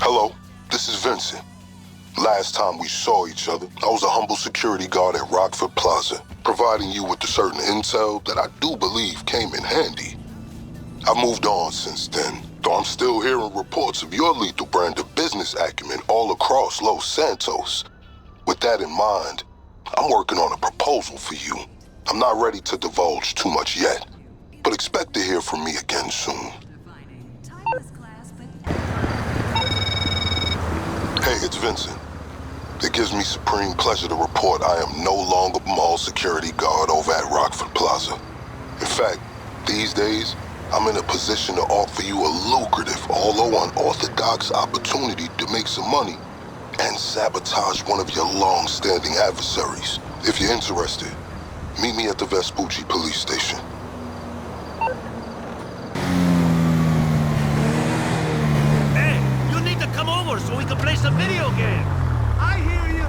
Hello, this is Vincent. Last time we saw each other, I was a humble security guard at Rockford Plaza, providing you with the certain intel that I do believe came in handy. I've moved on since then, though I'm still hearing reports of your lethal brand of business acumen all across Los Santos. With that in mind, I'm working on a proposal for you. I'm not ready to divulge too much yet, but expect to hear from me again soon. Hey, it's Vincent. It gives me supreme pleasure to report I am no longer mall security guard over at Rockford Plaza. In fact, these days, I'm in a position to offer you a lucrative, although unorthodox opportunity to make some money and sabotage one of your long-standing adversaries. If you're interested, meet me at the Vespucci police station. Hey, you need to come over so we can play some video games. I hear you.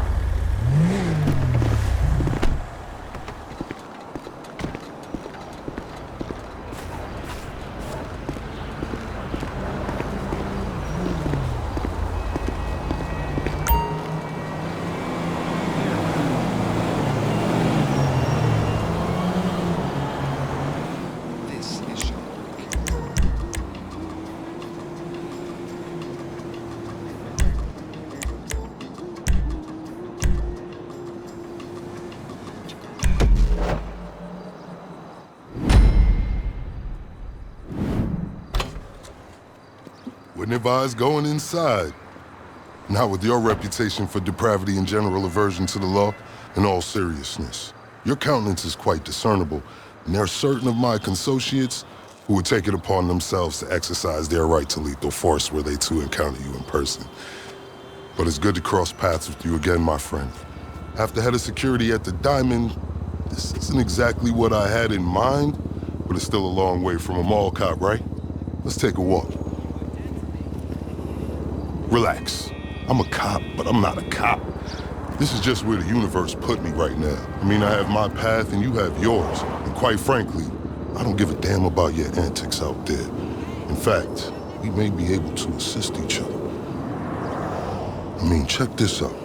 Wouldn't advise going inside. Not with your reputation for depravity and general aversion to the law. In all seriousness, your countenance is quite discernible, and there are certain of my consociates who would take it upon themselves to exercise their right to lethal force were they to encounter you in person. But it's good to cross paths with you again, my friend. After head of security at the Diamond, this isn't exactly what I had in mind, but it's still a long way from a mall cop, right? Let's take a walk. Relax. I'm a cop, but I'm not a cop. This is just where the universe put me right now. I mean, I have my path and you have yours. And quite frankly, I don't give a damn about your antics out there. In fact, we may be able to assist each other. I mean, check this out.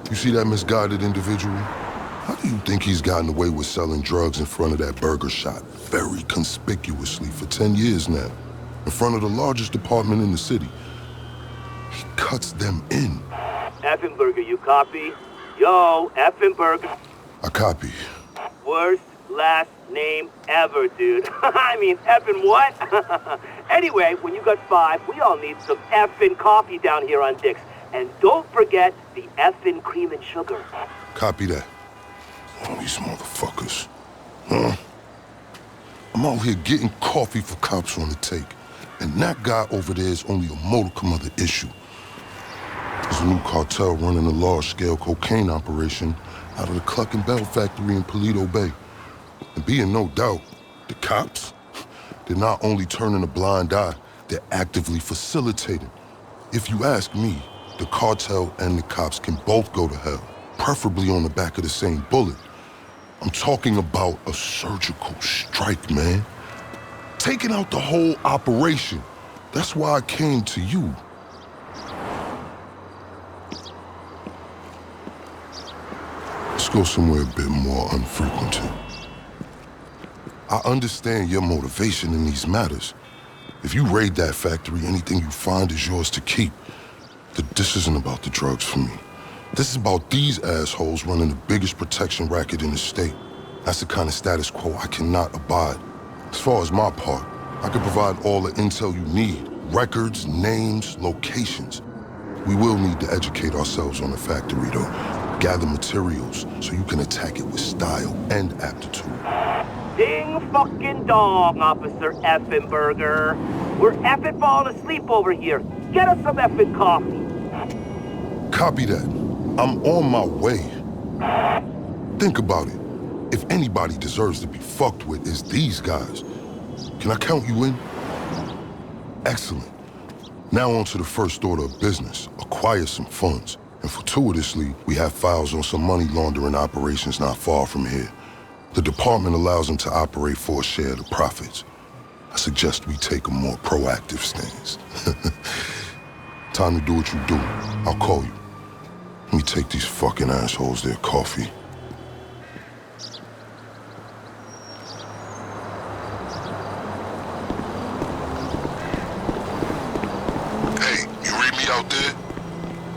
You see that misguided individual? How do you think he's gotten away with selling drugs in front of that burger shop very conspicuously for 10 years now? In front of the largest department in the city. He cuts them in. Effenberger, you copy? Yo, Effenberger. I copy. Worst last name ever, dude. I mean, effing what? Anyway, when you got 5, we all need some effing coffee down here on Dick's. And don't forget the effing cream and sugar. Copy that. Oh, these motherfuckers. Huh? I'm out here getting coffee for cops on the take. And that guy over there is only a modicum of the issue. There's a new cartel running a large-scale cocaine operation out of the Cluckin factory in Paleto Bay. And be in no doubt, the cops, they're not only turning a blind eye, they're actively facilitating. If you ask me, the cartel and the cops can both go to hell, preferably on the back of the same bullet. I'm talking about a surgical strike, man. Taking out the whole operation. That's why I came to you. Let's go somewhere a bit more unfrequented. I understand your motivation in these matters. If you raid that factory, anything you find is yours to keep. This isn't about the drugs for me. This is about these assholes running the biggest protection racket in the state. That's the kind of status quo I cannot abide. As far as my part, I can provide all the intel you need. Records, names, locations. We will need to educate ourselves on the factory, though. Gather materials so you can attack it with style and aptitude. Ding fucking dong, Officer Effenberger. We're effing falling asleep over here. Get us some effing coffee. Copy that. I'm on my way. Think about it. If anybody deserves to be fucked with, it's these guys. Can I count you in? Excellent. Now on to the first order of business. Acquire some funds. And fortuitously, we have files on some money laundering operations not far from here. The department allows them to operate for a share of the profits. I suggest we take a more proactive stance. Time to do what you do. I'll call you. Let me take these fucking assholes their coffee. Hey, you read me out there?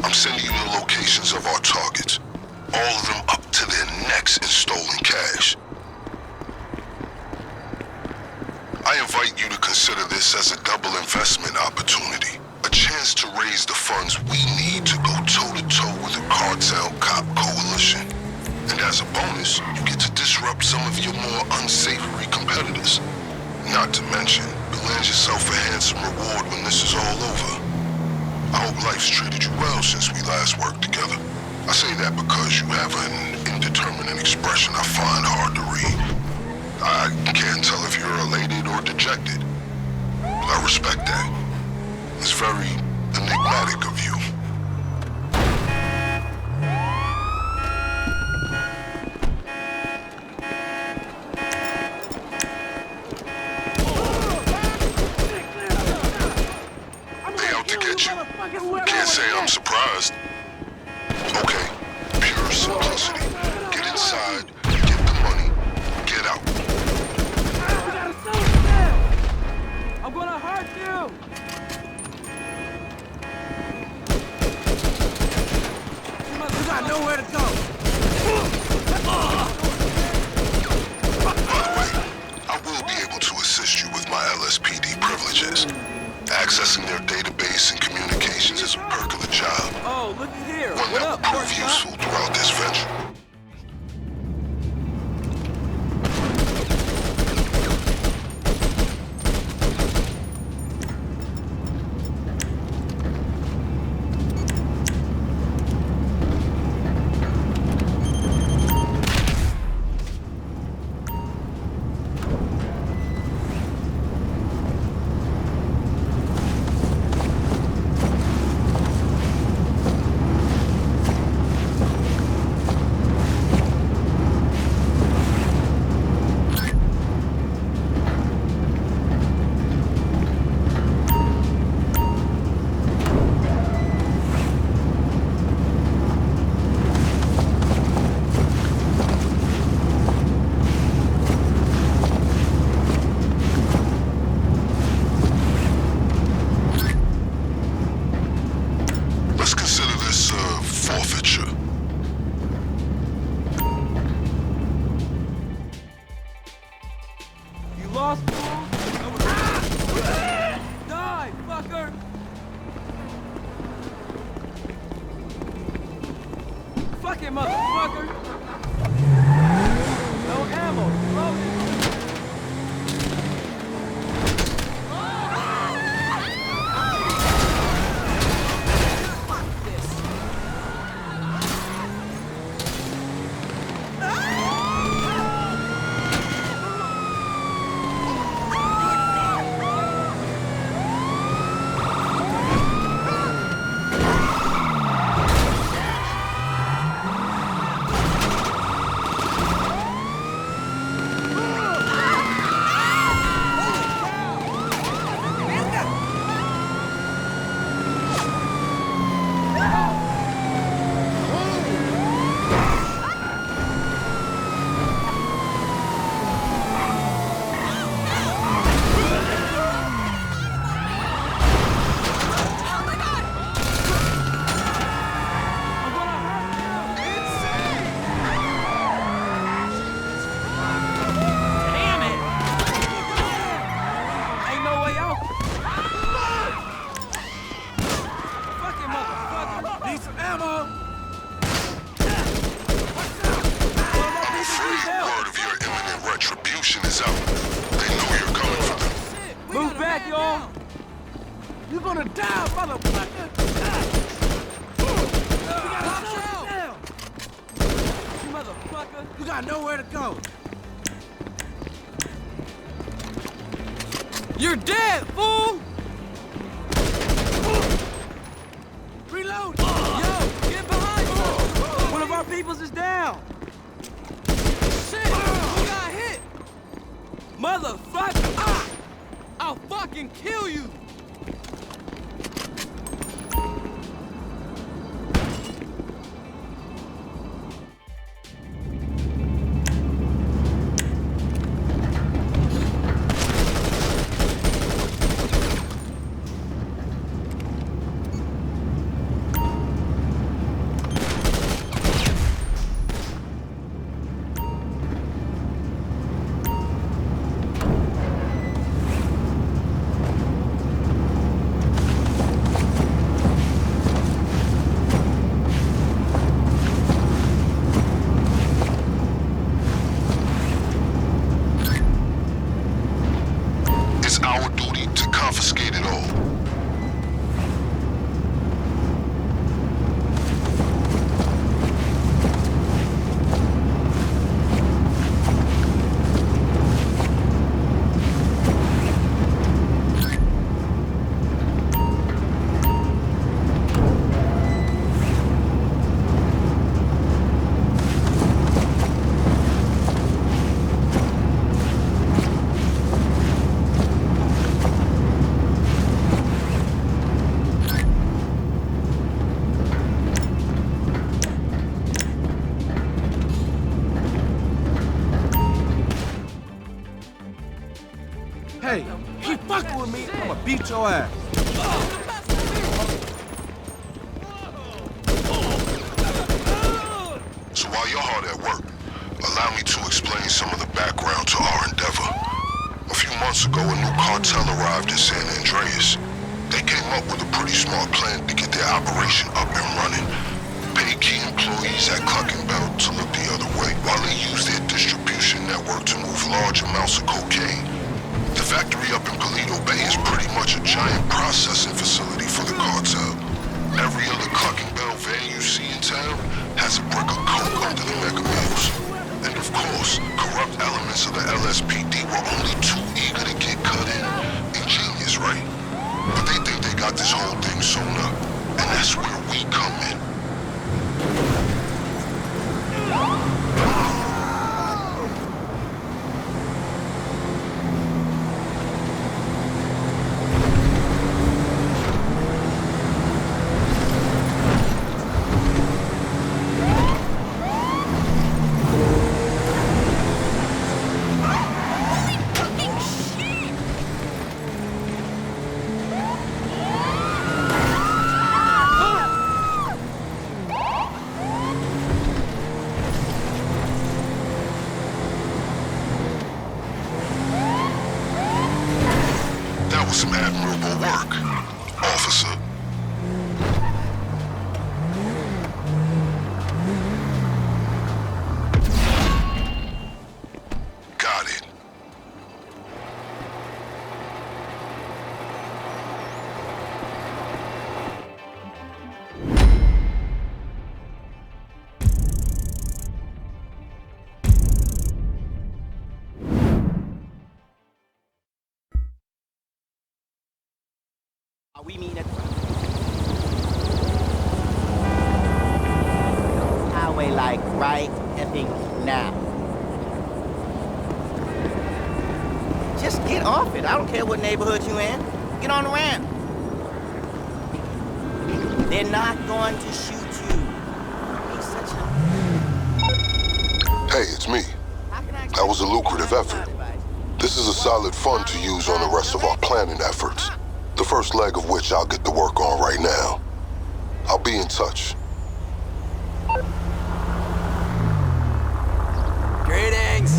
I'm sending you the locations of our targets. All of them up to their necks in stolen cash. I invite you to consider this as a double investment opportunity. A chance to raise the funds we need to go toe-to-toe with the cartel cop coalition. And as a bonus, you get to disrupt some of your more unsavory competitors. Not to mention, you'll land yourself a handsome reward when this is all over. I hope life's treated you well since we last worked together. I say that because you have an indeterminate expression I find hard to read. I can't tell if you're elated or dejected. I respect that. It's very enigmatic of you. They out to get you. Can't say I'm surprised. Okay, pure simplicity. Get inside, get the money, get out. I'm gonna hurt you! You got nowhere to go! By the way, I will be able to assist you with my LSPD privileges. Accessing their database and communications is a perk of the job. Oh, look at here! One What that up, will prove useful throughout this venture. Fucking motherfucker! No ammo, loaded! You're gonna die, motherfucker! You motherfucker! You got nowhere to go! You're dead, fool! Reload! Yo, get behind you! One of our peoples is down! Shit! Who got hit? Motherfucker! I'll fucking kill you! Keep fucking with me, I'ma beat your ass. So while you're hard at work, allow me to explain some of the background to our endeavor. A few months ago, a new cartel arrived in San Andreas. They came up with a pretty smart plan to get their operation up and running. Pay key employees at Cluckin to look the other way, while they use their distribution network to move large amounts of cocaine. The factory up in Paleto Bay is pretty much a giant processing facility for the cartel. Every other Cluckin van you see in town has a brick of coke under the mega mills. And of course, corrupt elements of the LSPD were only too eager to get cut in. Ingenious, right? But they think they got this whole thing sewn up. And that's where we come in. Some admirable work, officer. Got it. We mean at highway like right effing now. Just get off it. I don't care what neighborhood you in. Get on the ramp. They're not going to shoot you. He's such a... Hey, it's me. That was a lucrative effort. This is a solid fund to use on the rest of our planning efforts. The first leg of which I'll get to work on right now. I'll be in touch. Greetings.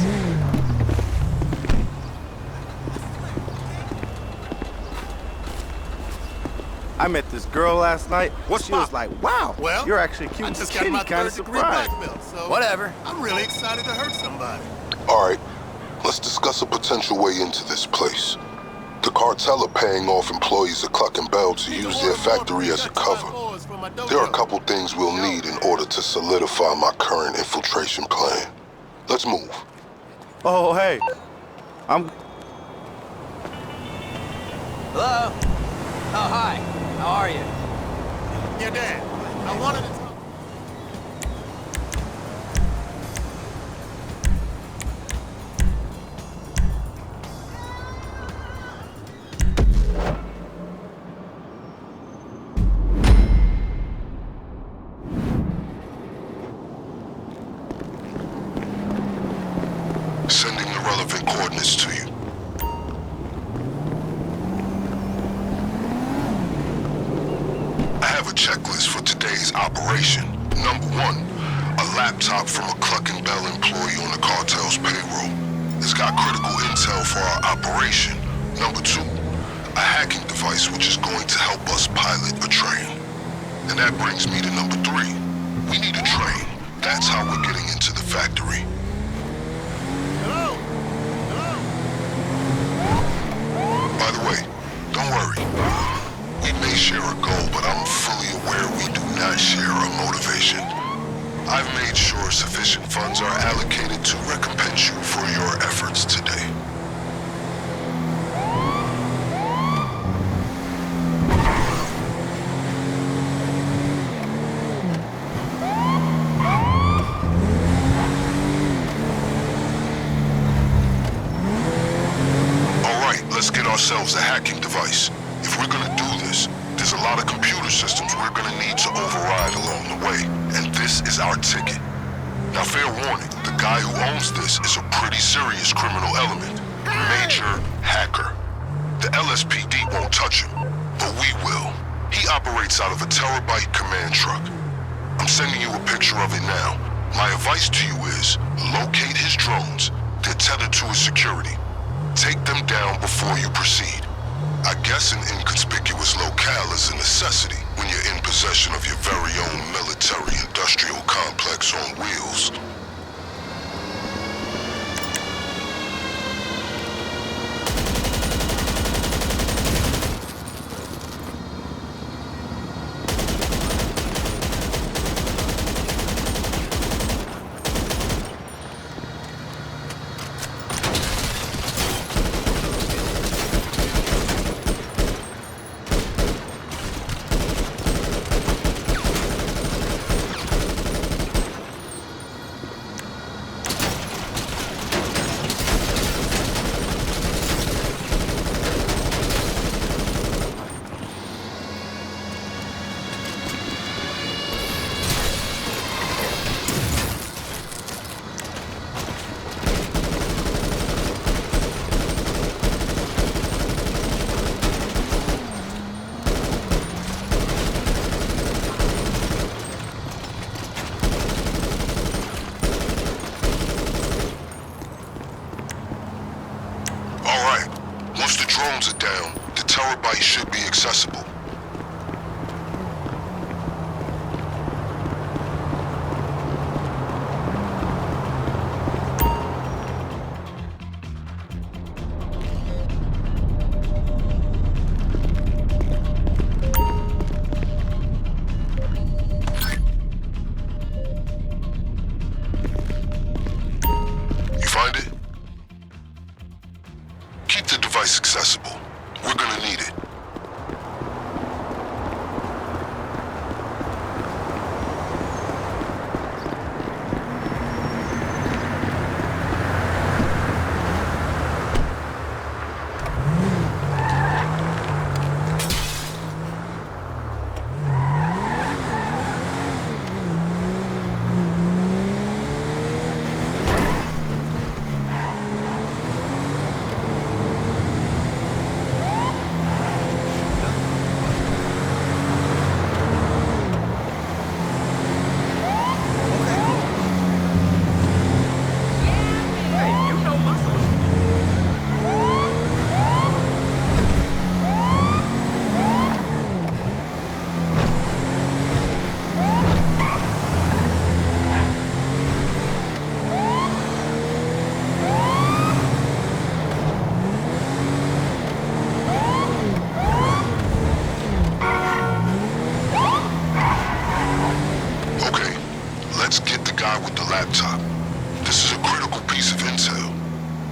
I met this girl last night. She was up? like, wow, Well, you're actually cute. I just Kitty got my kind of third-degree surprised. blackmail, so Whatever. I'm really excited to hurt somebody. All right, let's discuss a potential way into this place. The cartel are paying off employees at Cluckin to use their factory as a cover. There are a couple things we'll need in order to solidify my current infiltration plan. Let's move. Oh, hey. Hello? Oh, hi. How are you? Yeah, Dad, I wanted to... Sending the relevant coordinates to you. I have a checklist for today's operation. Number 1, a laptop from a Cluckin employee on the cartel's payroll. It's got critical intel for our operation. Number 2, a hacking device which is going to help us pilot a train. And that brings me to number 3. We need a train. That's how we're getting into the factory. Hello? Hello? By the way, don't worry. We may share a goal, but I'm fully aware we do not share a motivation. I've made sure sufficient funds are allocated to recompense you for your efforts today. Let's get ourselves a hacking device. If we're gonna do this, there's a lot of computer systems we're gonna need to override along the way, and this is our ticket. Now, fair warning, the guy who owns this is a pretty serious criminal element. Major hacker. LSPD won't touch him, but we will. He operates out of a terabyte command truck. I'm sending you a picture of it now. My advice to you is, locate his drones. They're tethered to his security. Take them down before you proceed. I guess an inconspicuous locale is a necessity when you're in possession of your very own military-industrial complex on wheels. Drones are down. The terabyte should be accessible. You find it? Keep the device accessible. We're gonna need it. Let's get the guy with the laptop. This is a critical piece of intel.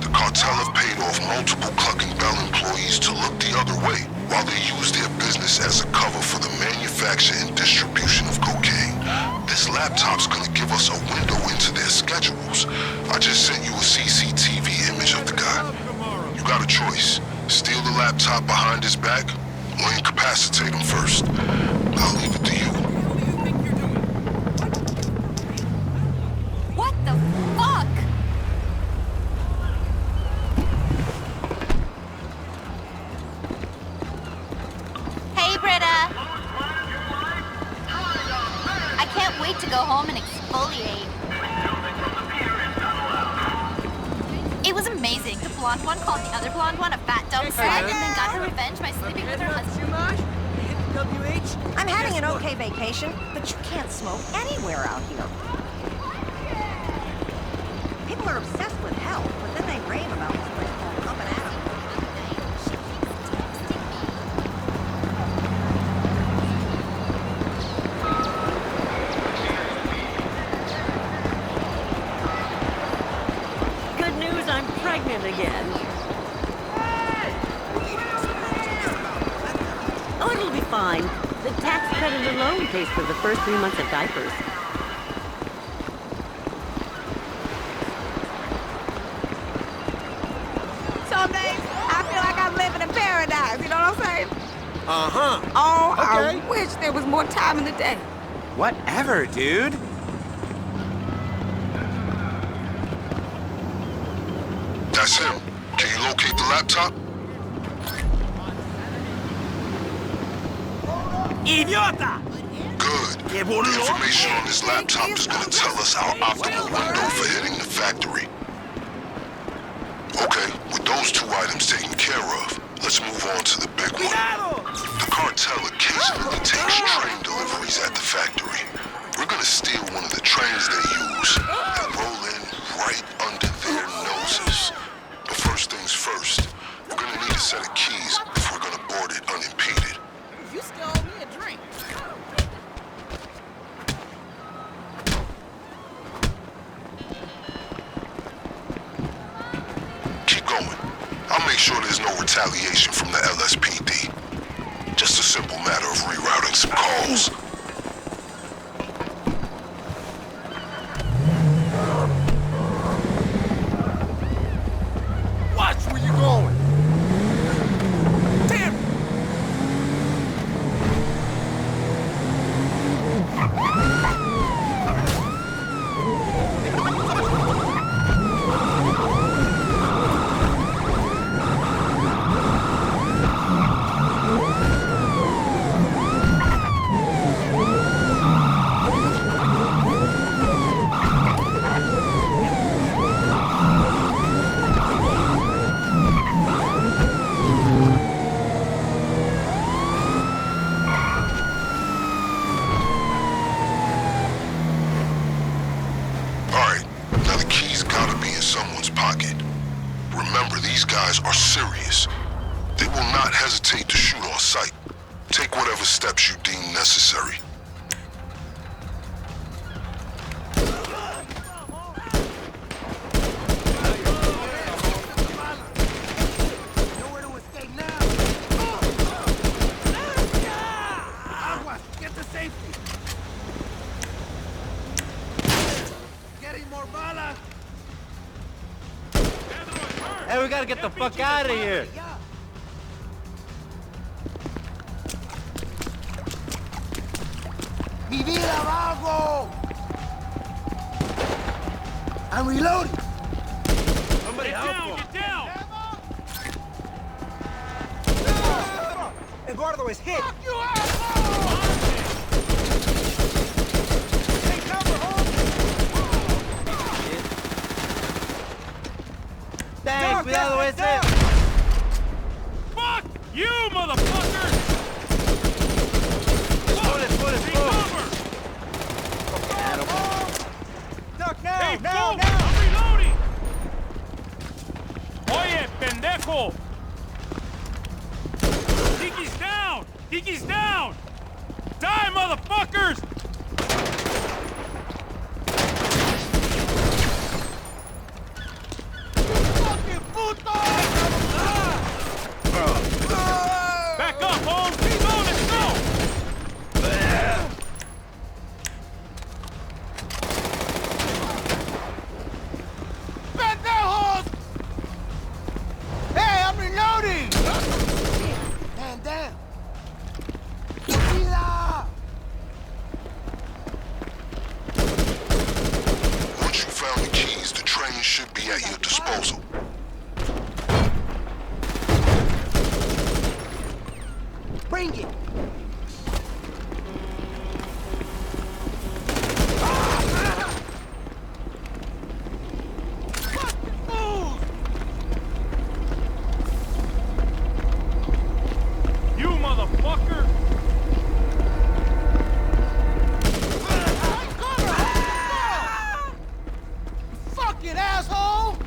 The cartel have paid off multiple Cluckin employees to look the other way while they use their business as a cover for the manufacture and distribution of cocaine. This laptop's gonna give us a window into their schedules. I just sent you a CCTV image of the guy. You got a choice. Steal the laptop behind his back or incapacitate him first. I'll leave it to you. To go home and exfoliate. It was amazing. The blonde one called the other blonde one a fat dumb slut and then got her revenge by sleeping with her husband. I'm having an okay vacation, but you can't smoke anywhere out here. People are obsessed with health, but then they rave about this place called Up and Out. Again. Oh, it'll be fine. The tax credit alone pays for the first 3 months of diapers. Some days, I feel like I'm living in paradise, you know what I'm saying? Uh-huh. Oh, Okay. I wish there was more time in the day. Whatever, dude. That's him. Can you locate the laptop? ¡Idiota! Good. The information on this laptop is gonna tell us our optimal window for hitting the factory. Okay, with those two items taken care of, let's move on to the big one. The cartel occasionally takes train deliveries at the factory. We're gonna steal one of the trains they use and roll in right under their noses. But first things first, we're gonna need a set of keys if we're gonna board it unimpeded. You still owe me a drink. Keep going. I'll make sure there's no retaliation from the LSPD. Just a simple matter of rerouting some calls. Watch where you're going. Damn it! Alright, now the key's gotta be in someone's pocket. Remember, these guys are serious. They will not hesitate to shoot on sight. Take whatever steps you deem necessary. Nowhere to escape now. Aguas, get to safety. Getting more balas. Hey, we gotta get the fuck out of here. Mi vida, vago. I'm reloading. Somebody help him. Eduardo is hit. You asshole! Take cover, Dang, cuidado ese. Fuck you, motherfucker! Duck now, Hey, now, fool! now. I'm reloading! Oye, pendejo! Tiki's down! Tiki's down! Die, motherfuckers! fucking puto! Back up, Holmes! Let's go, let's go! Pendejos! Hey, I'm reloading! Man down! Tequila! Once you found the keys, the train should be at your disposal. Bring it! You motherfucker! Fucking asshole!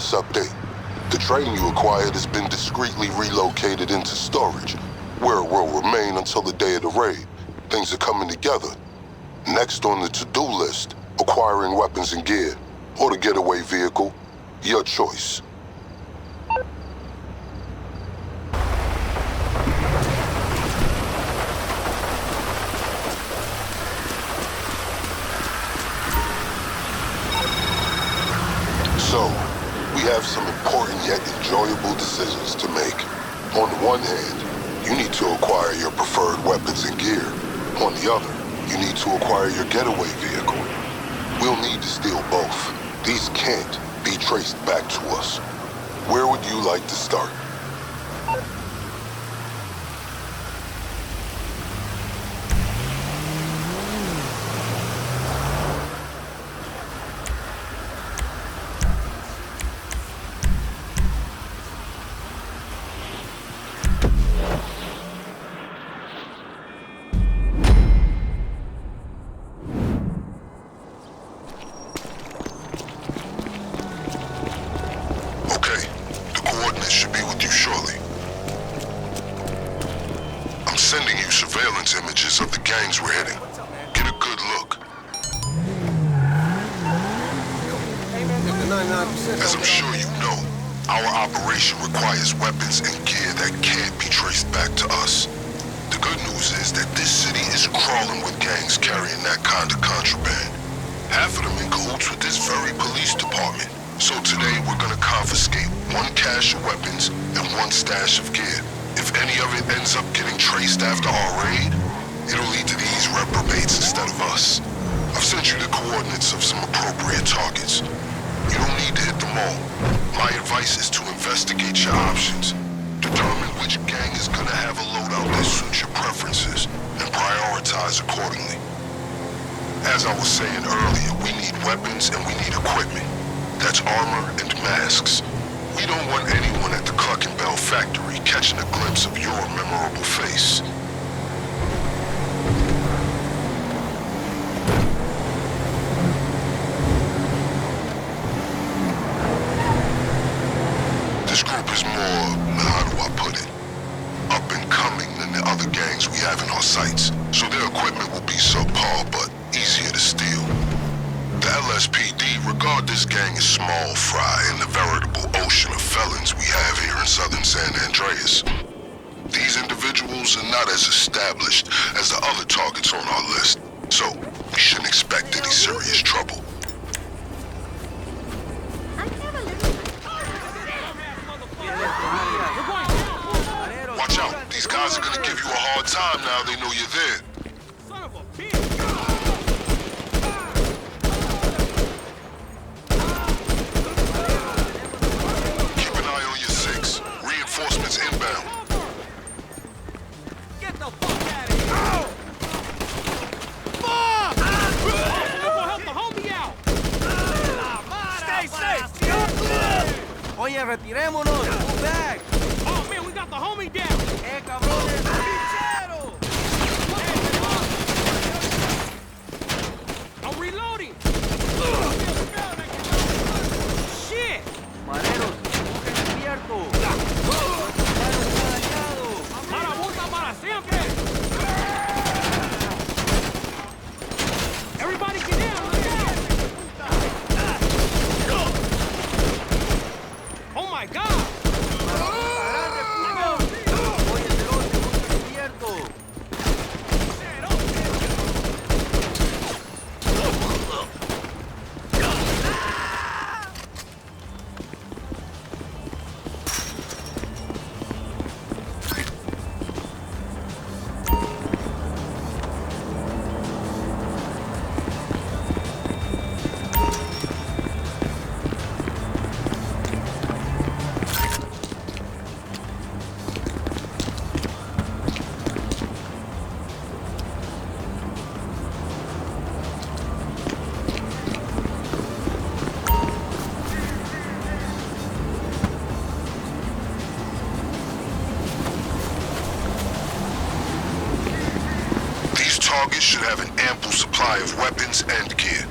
Last update. The train you acquired has been discreetly relocated into storage, where it will remain until the day of the raid. Things are coming together. Next on the to-do list, acquiring weapons and gear, or the getaway vehicle. Your choice. So, we have some important yet enjoyable decisions to make. On the one hand, you need to acquire your preferred weapons and gear. On the other, you need to acquire your getaway vehicle. We'll need to steal both. These can't be traced back to us. Where would you like to start? Sending you surveillance images of the gangs we're hitting. Get a good look. As I'm sure you know, our operation requires weapons and gear that can't be traced back to us. The good news is that this city is crawling with gangs carrying that kind of contraband. Half of them in cahoots with this very police department. So today we're gonna confiscate one cache of weapons and one stash of gear. If any of it ends up getting traced after our raid, it'll lead to these reprobates instead of us. I've sent you the coordinates of some appropriate targets. You don't need to hit them all. My advice is to investigate your options. Determine which gang is gonna have a loadout that suits your preferences, and prioritize accordingly. As I was saying earlier, we need weapons and we need equipment. That's armor and masks. We don't want anyone at the Cluckin factory catching a glimpse of your memorable face. This group is more, how do I put it, up and coming than the other gangs we have in our sights, so their equipment will be subpar but easier to steal. The LSPD regard this gang as small fry in the veritable ocean of felons we have here in southern San Andreas. These individuals are not as established as the other targets on our list, so we shouldn't expect any serious trouble. Watch out, these guys are gonna give you a hard time now they know you're there. Son of a bitch! Inbound. Get the fuck out of here! Ow! Fuck! Help the homie out! Stay safe! Oye, retirémonos! Move back! Oh man, we got the homie down! Cabrones! I'm reloading! Shit! Mareros, despierto! Everybody get down! Oh my God! Targets should have an ample supply of weapons and gear.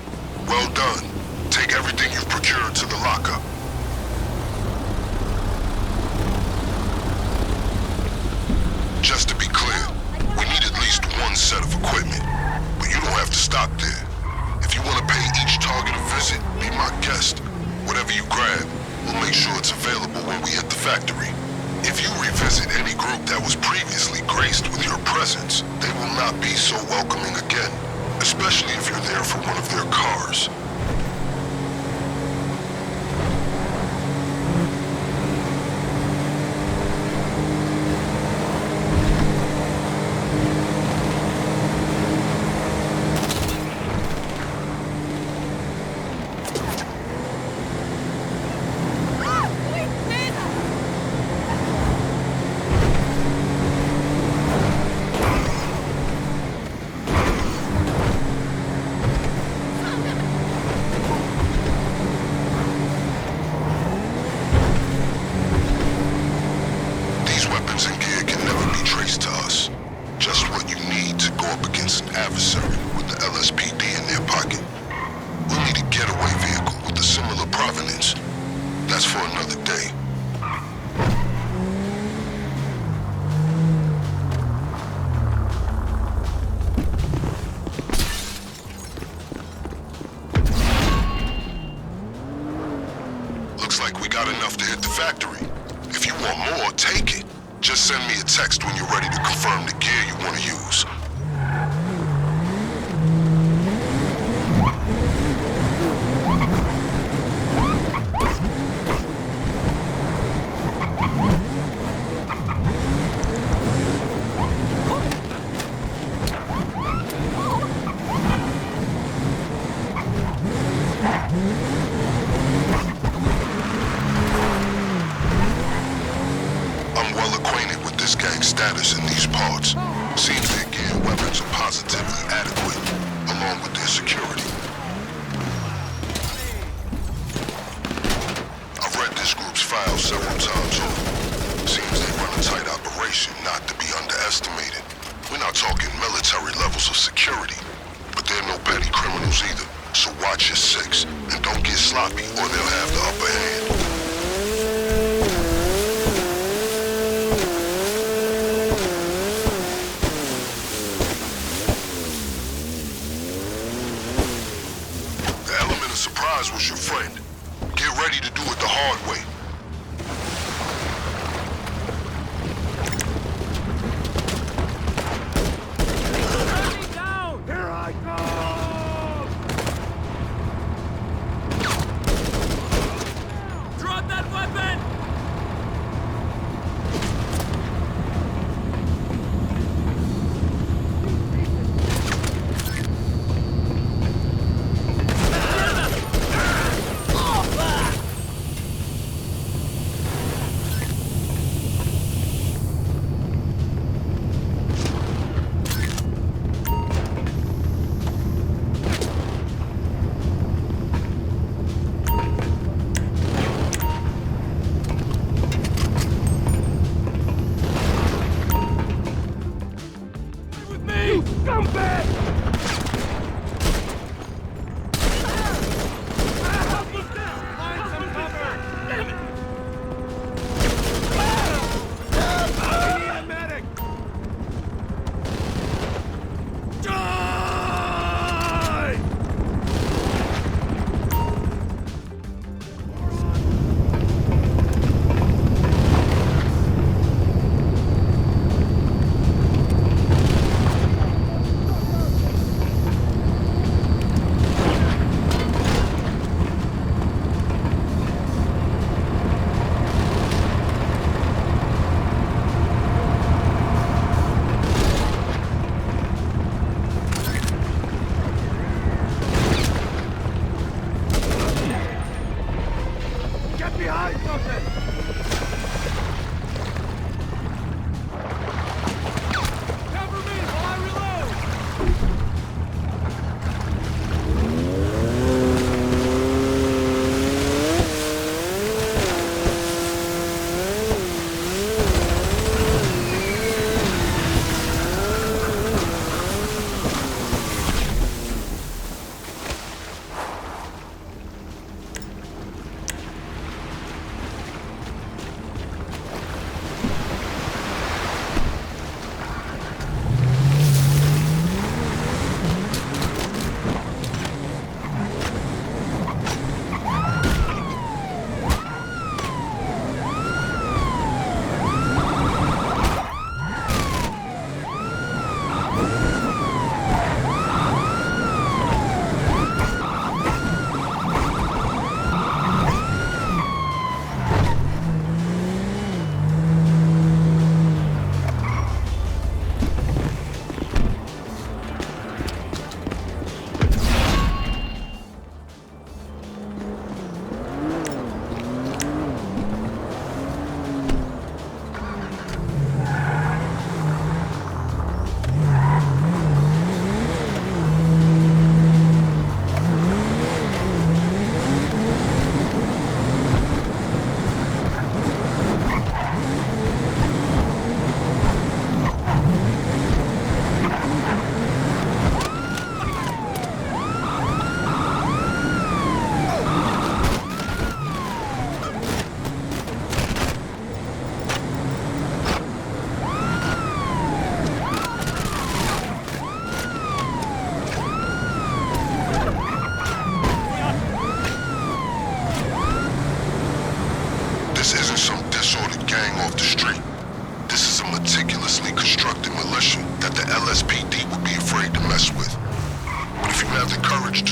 Well done. Take everything you've procured to the lockup. Just to be clear, we need at least one set of equipment. But you don't have to stop there. If you want to pay each target a visit, be my guest. Whatever you grab, we'll make sure it's available when we hit the factory. If you revisit any group that was previously graced with your presence, they will not be so welcoming again, especially if you're there for one of their cars. Send me a text when you're ready to confirm the gear you want to use. Status in these parts. Seems their gear and weapons are positively adequate, along with their security. I've read this group's files several times over. Seems they run a tight operation, not to be underestimated. We're not talking military levels of security, but they're no petty criminals either. So watch your six, and don't get sloppy, or they'll have the upper hand. Surprise was your friend. Get ready to do it the hard way. Down! Here I come! Drop that weapon!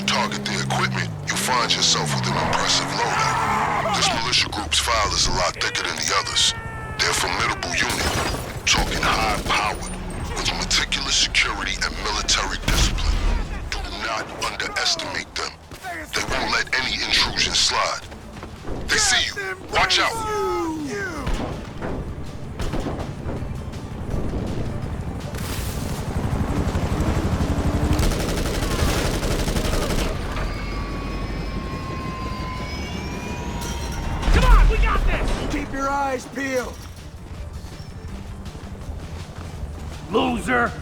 target their equipment, you'll find yourself with an impressive loadout. This militia group's file is a lot thicker than the others. They're a formidable unit, talking high-powered, with meticulous security and military discipline. Do not underestimate them. They won't let any intrusion slide. They see you. Watch out. Come on, we got this! Keep your eyes peeled. Loser!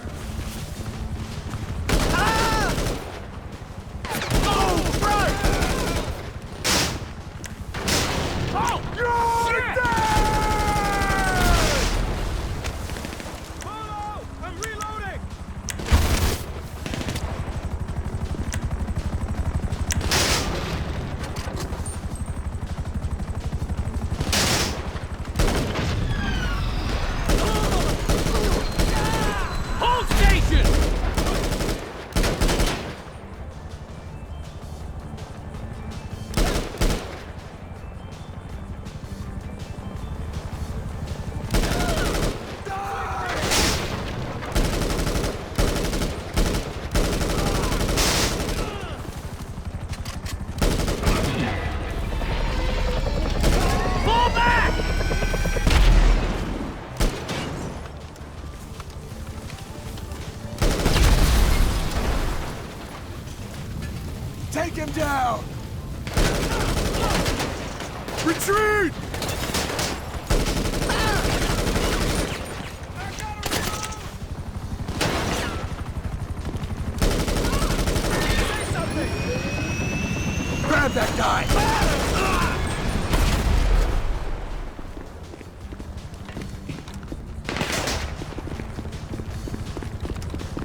Take him down! Retreat! Grab that guy!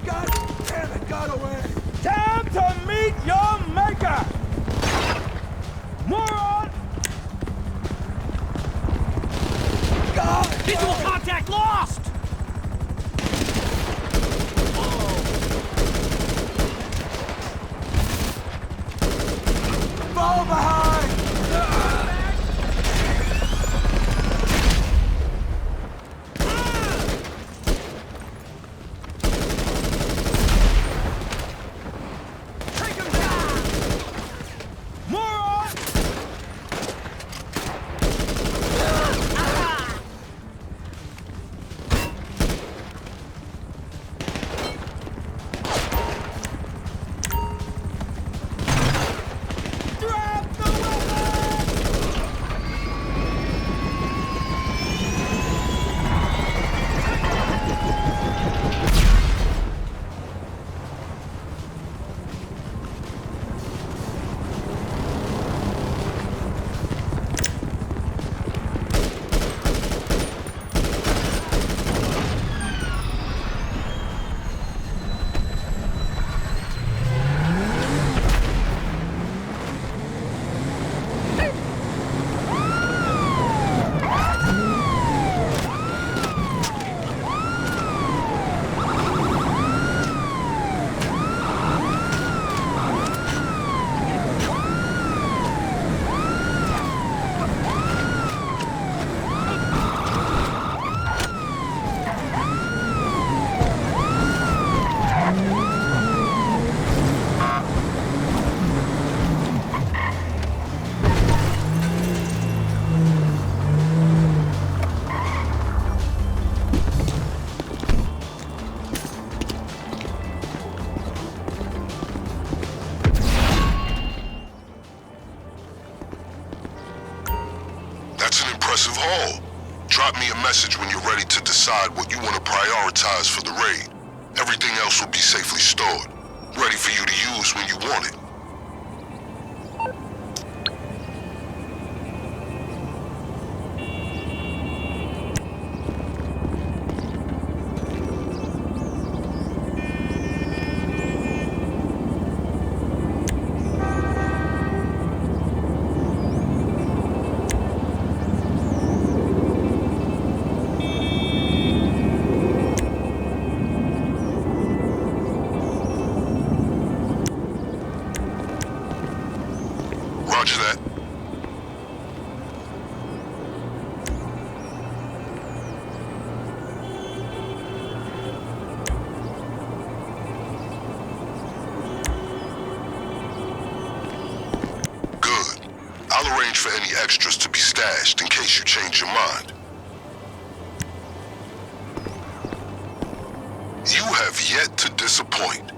God damn it, got away! Time to meet your maker! Moron! God! Visual contact lost! Fall behind! Take him down! Moron! Drop the weapon! That's an impressive haul. Drop me a message when you're ready to decide what you want to prioritize for the raid. Everything else will be safely stored, ready for you to use when you want it. Roger that. Good. I'll arrange for any extras to be stashed in case you change your mind. You have yet to disappoint.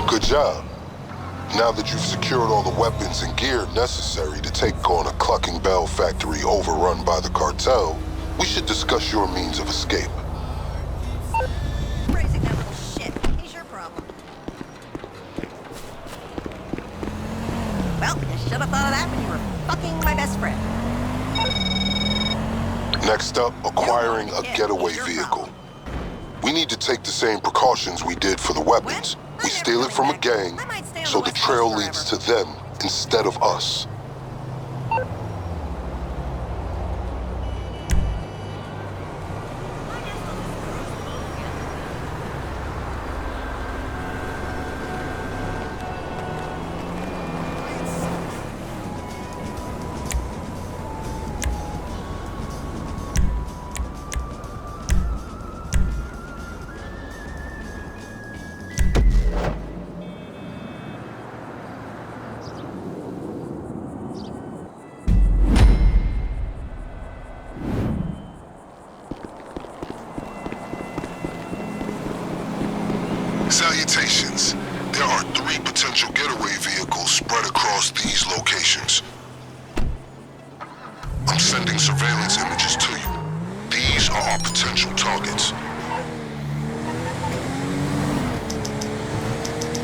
Good job. Now that you've secured all the weapons and gear necessary to take on a Cluckin Bell factory overrun by the cartel, we should discuss your means of escape. Raising that little shit. He's your problem. Well, you should have thought of that when you were fucking my best friend. Next up, acquiring a getaway vehicle. We need to take the same precautions we did for the weapons. We steal it from a gang, so the trail leads to them instead of us. Salutations. There are 3 potential getaway vehicles spread across these locations. I'm sending surveillance images to you. These are our potential targets.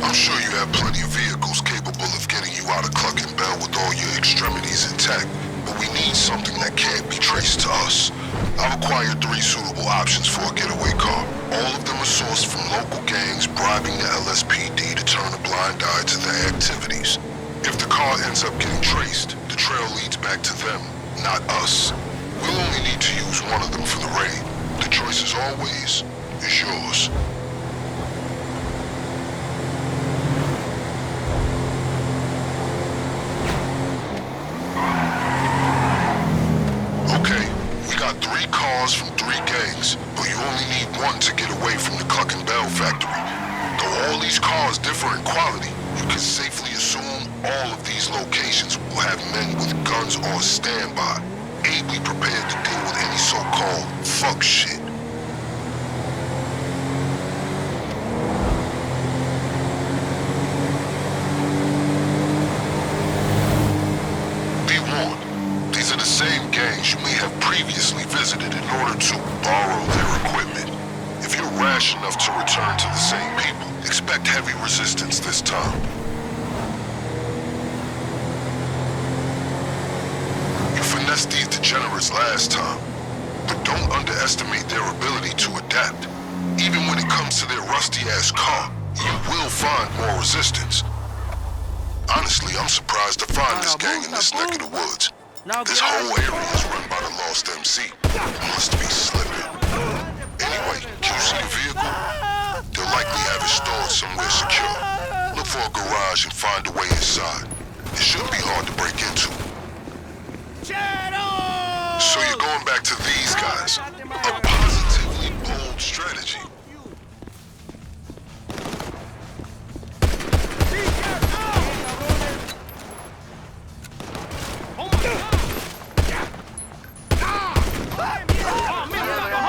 I'm sure you have plenty of vehicles capable of getting you out of Cluckin Bell with all your extremities intact, but we need something that can't be traced to us. I've acquired 3 suitable options for a getaway car. All of them are sourced from local gangs bribing the LSPD to turn a blind eye to their activities. If the car ends up getting traced, the trail leads back to them, not us. We'll only need to use one of them for the raid. The choice, as always, is yours. Okay, we got 3 cars from 3 gangs, but you only need 1 to get away from the Cluckin Bell factory. Though all these cars differ in quality, you can safely assume all of these locations will have men with guns on standby, ably prepared to deal with any so-called fuck shit. Be warned, these are the same gangs you may have previously visited in order to borrow their equipment. If you're rash enough to return to the same people, expect heavy resistance this time. You finessed these degenerates last time, but don't underestimate their ability to adapt. Even when it comes to their rusty-ass car, you will find more resistance. Honestly, I'm surprised to find this gang in this neck of the woods. This whole area is run by the Lost MC. Must be slipping. Anyway, QC the vehicle? They'll likely have it stored somewhere secure. Look for a garage and find a way inside. It shouldn't be hard to break into. So you're going back to these guys. A positively bold strategy.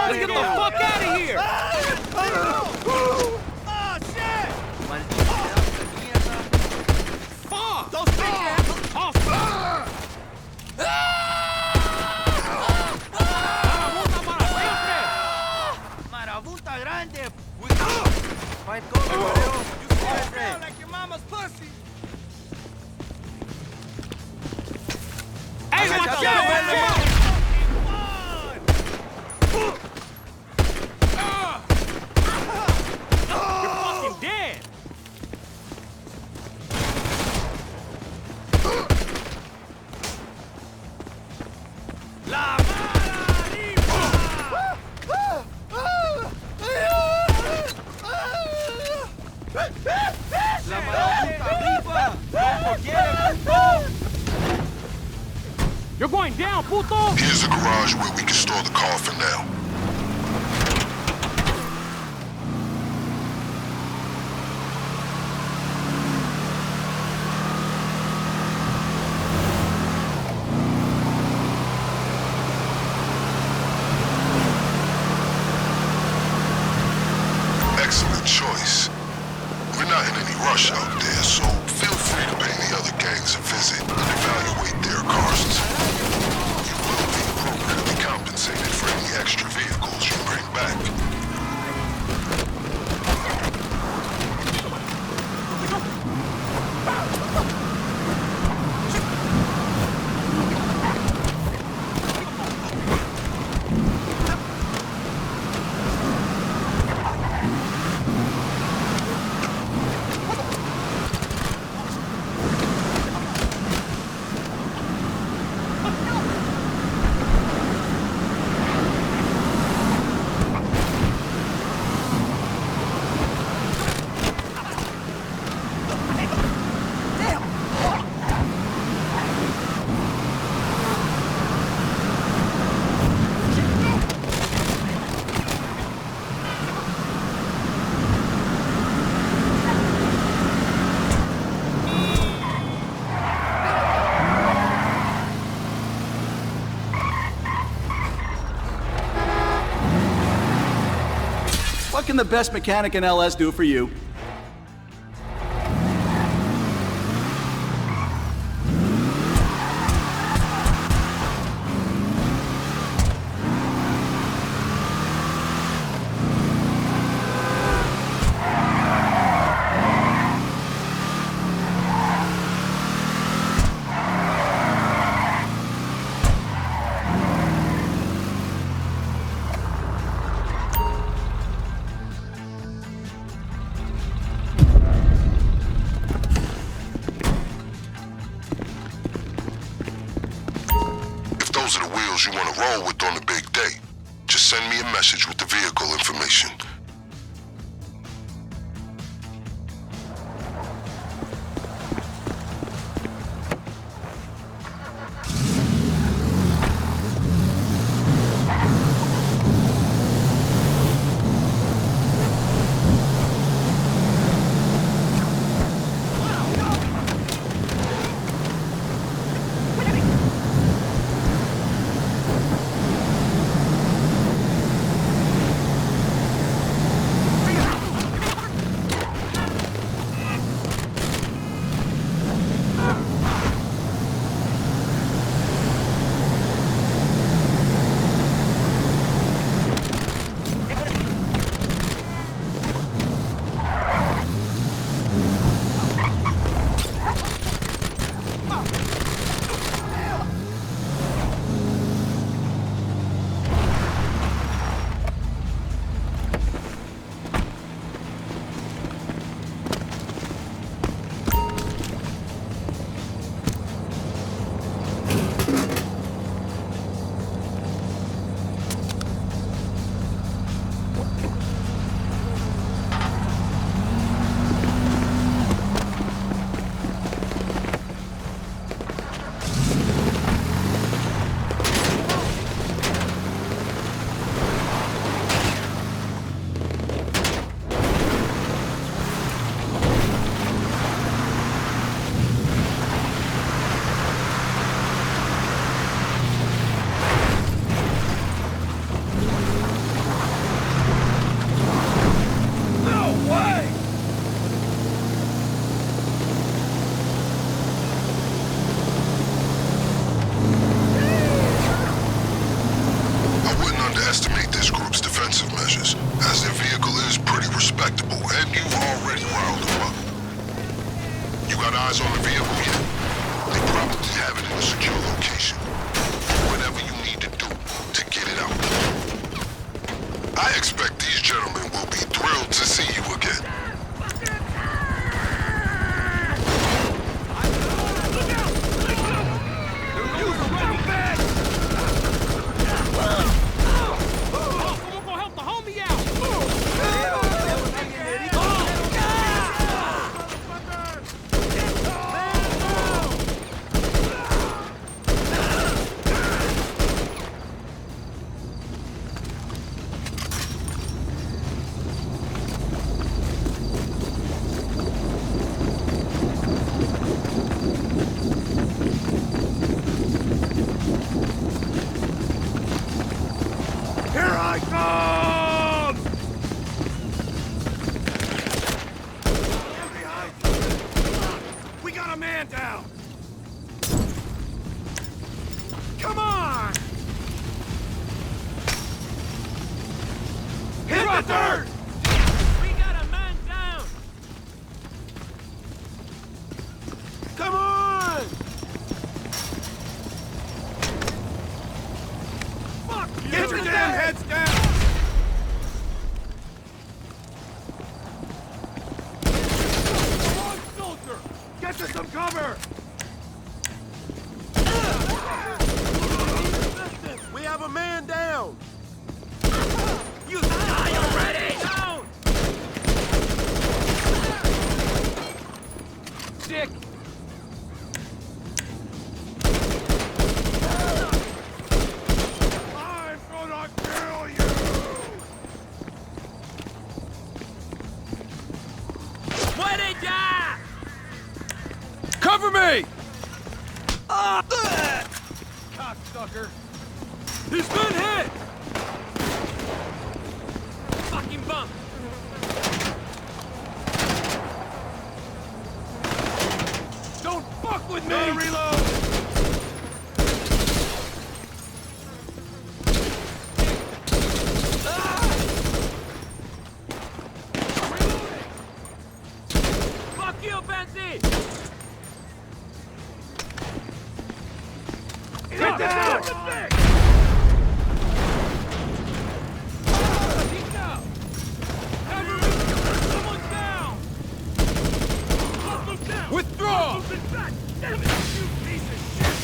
Let's get the fuck out of here! Fuck! Those bitches! Fight cover, Guerrero. You got it. Like your mama's pussy. Hey, what the hell? You're fucking dead. La mala arriba. La maldita arriba. Don't forget it, puto. You're going down, puto. Here's a garage where we can store the car for now. Excellent choice. We're not in any rush out there, so feel free to pay the other gangs a visit and evaluate their costs. You will be appropriately compensated for any extra vehicles you bring back. What can the best mechanic in LS do for you? Those are the wheels you want to roll with on the big day. Just send me a message with the vehicle information. cocksucker! He's been hit! Fucking bump! Don't fuck with me! Reload! Fuck you, Fancy! Get down! He's down! Someone's down! Withdraw! Damn it, you piece of shit!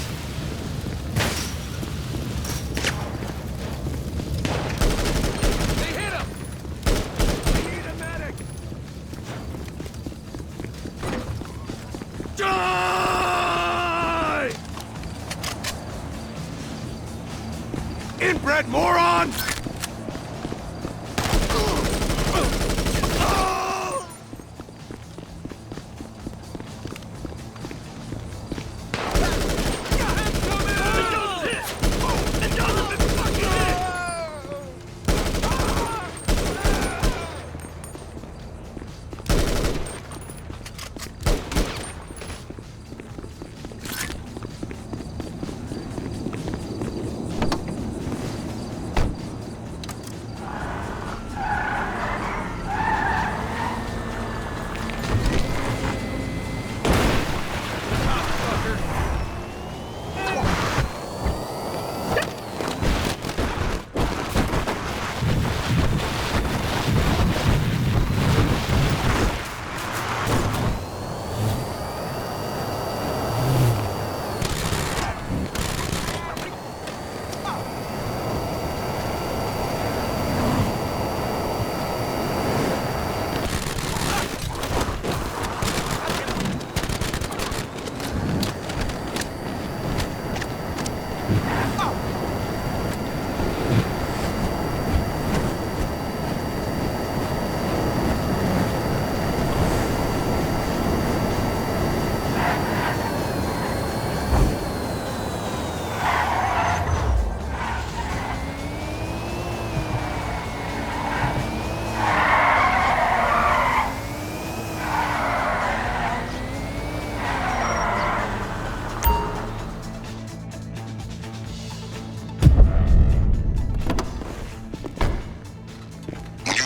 They hit him! We need a medic! Die! Inbred moron!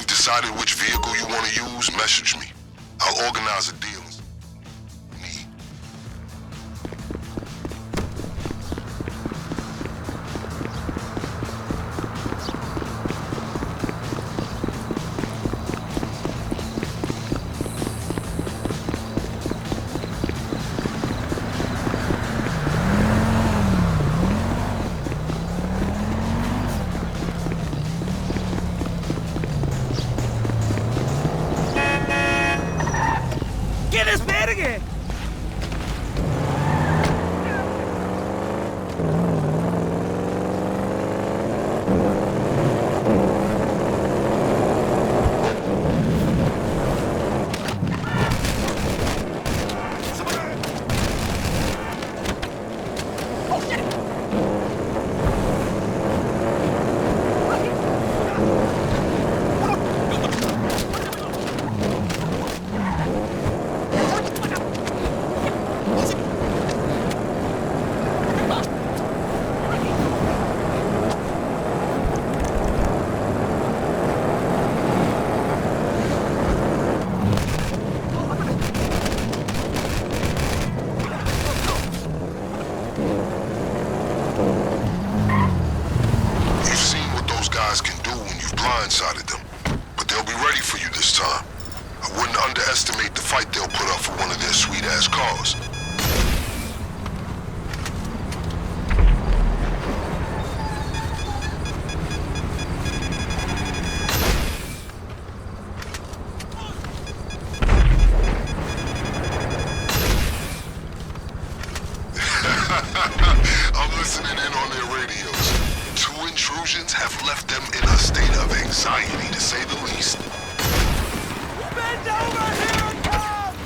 Decided which vehicle you want to use, message me. I'll organize a deal. Get this man again! blindsided them. But they'll be ready for you this time. I wouldn't underestimate the fight they'll put up for one of their sweet-ass cars. I'm listening in on their radios. 2 intrusions have left them in a state of anxiety, to say the least. Bend over, here it comes!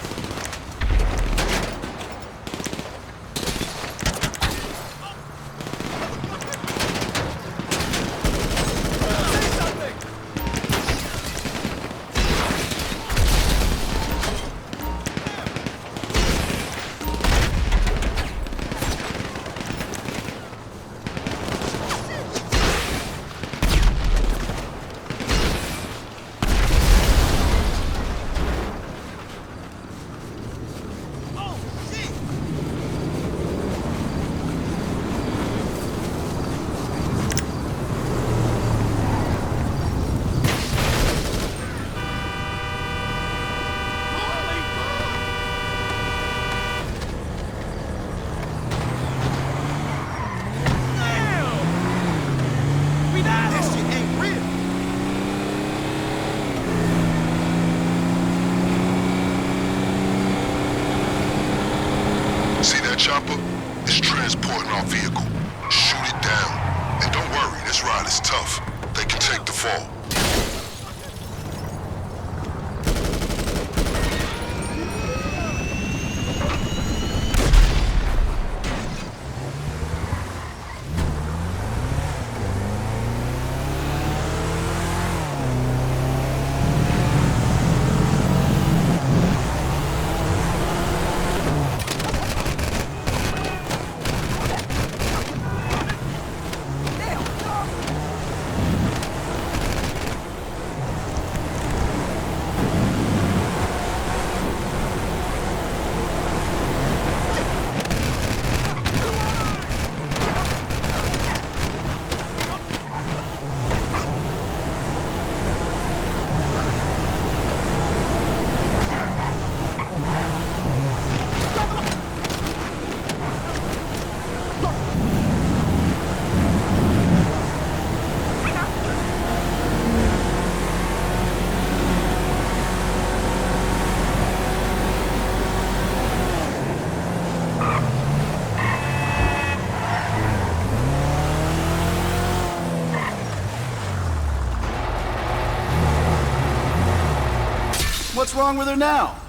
wrong with her now?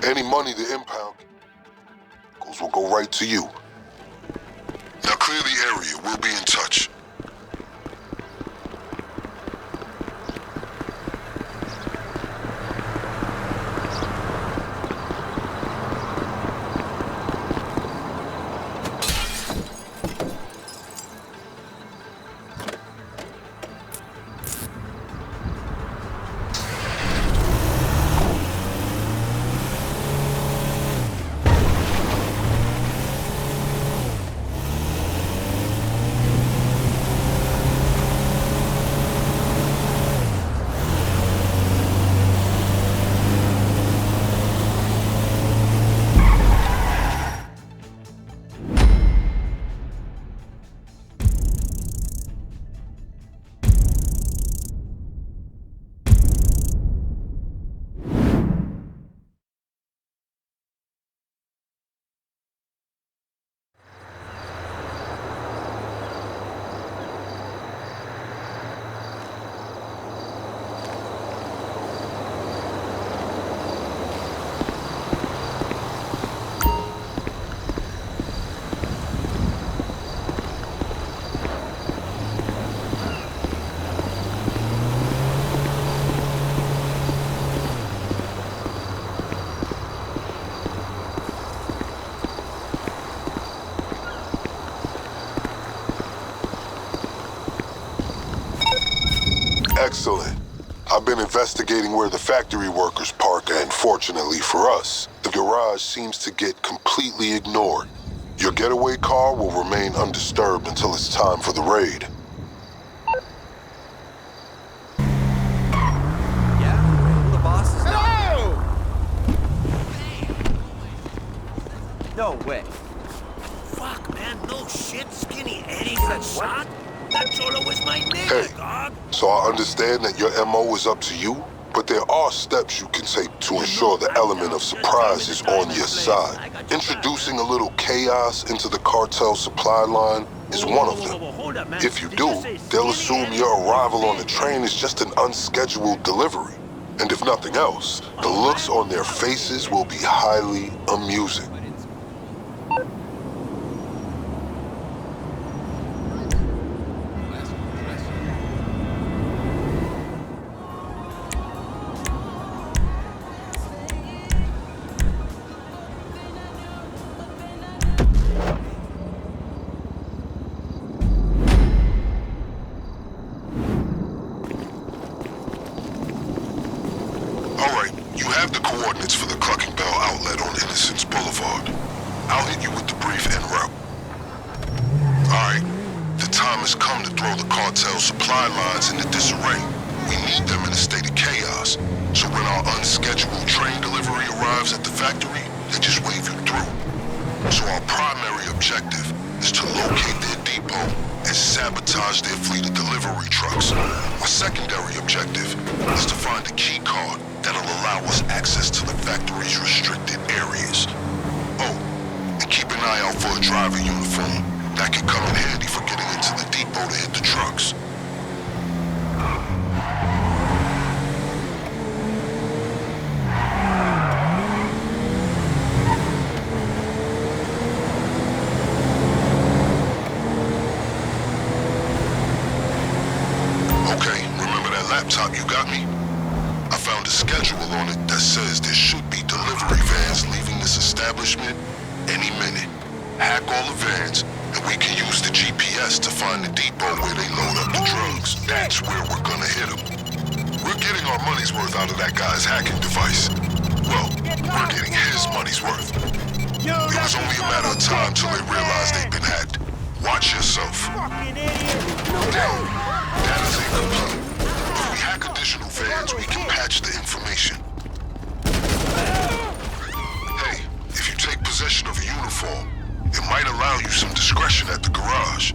Any money the impound will go right to you. Now clear the area. We'll be in touch. Excellent. I've been investigating where the factory workers park, and fortunately for us, the garage seems to get completely ignored. Your getaway car will remain undisturbed until it's time for the raid. Yeah? The boss is No way. Fuck, man, no shit. Skinny Eddie's that shot? That Cholo was my nigga, Hey, dog. so I understand that your MO is up to you, but there are steps you can take to ensure the element of surprise is on your side. Introducing a little chaos into the cartel supply line is one of them. If you do, they'll assume your arrival on the train is just an unscheduled delivery. And if nothing else, the looks on their faces will be highly amusing. You have the coordinates for the Cluckin outlet on Innocence Boulevard. I'll hit you with the brief en route. Alright, the time has come to throw the cartel supply lines into disarray. We need them in a state of chaos, so when our unscheduled train delivery arrives at the factory, they just wave you through. So our primary objective is to locate their depot and sabotage their fleet of delivery trucks. Our secondary objective is to find a key card that'll allow us access to the factory's restricted areas. Oh, and keep an eye out for a driver uniform. That can come in handy for getting into the depot to hit the trucks. Okay, remember that laptop you got me? I found a schedule on it that says there should be delivery vans leaving this establishment any minute. hack all the vans, and we can use the GPS to find the depot where they load up the drugs. That's where we're gonna hit them. We're getting our money's worth out of that guy's hacking device. Well, we're getting his money's worth. It was only a matter of time till they realized they'd been hacked. Watch yourself. Fucking idiot! Damn, data's incomplete. If we hack additional vans, we can patch the information. Hey, if you take possession of a uniform, it might allow you some discretion at the garage.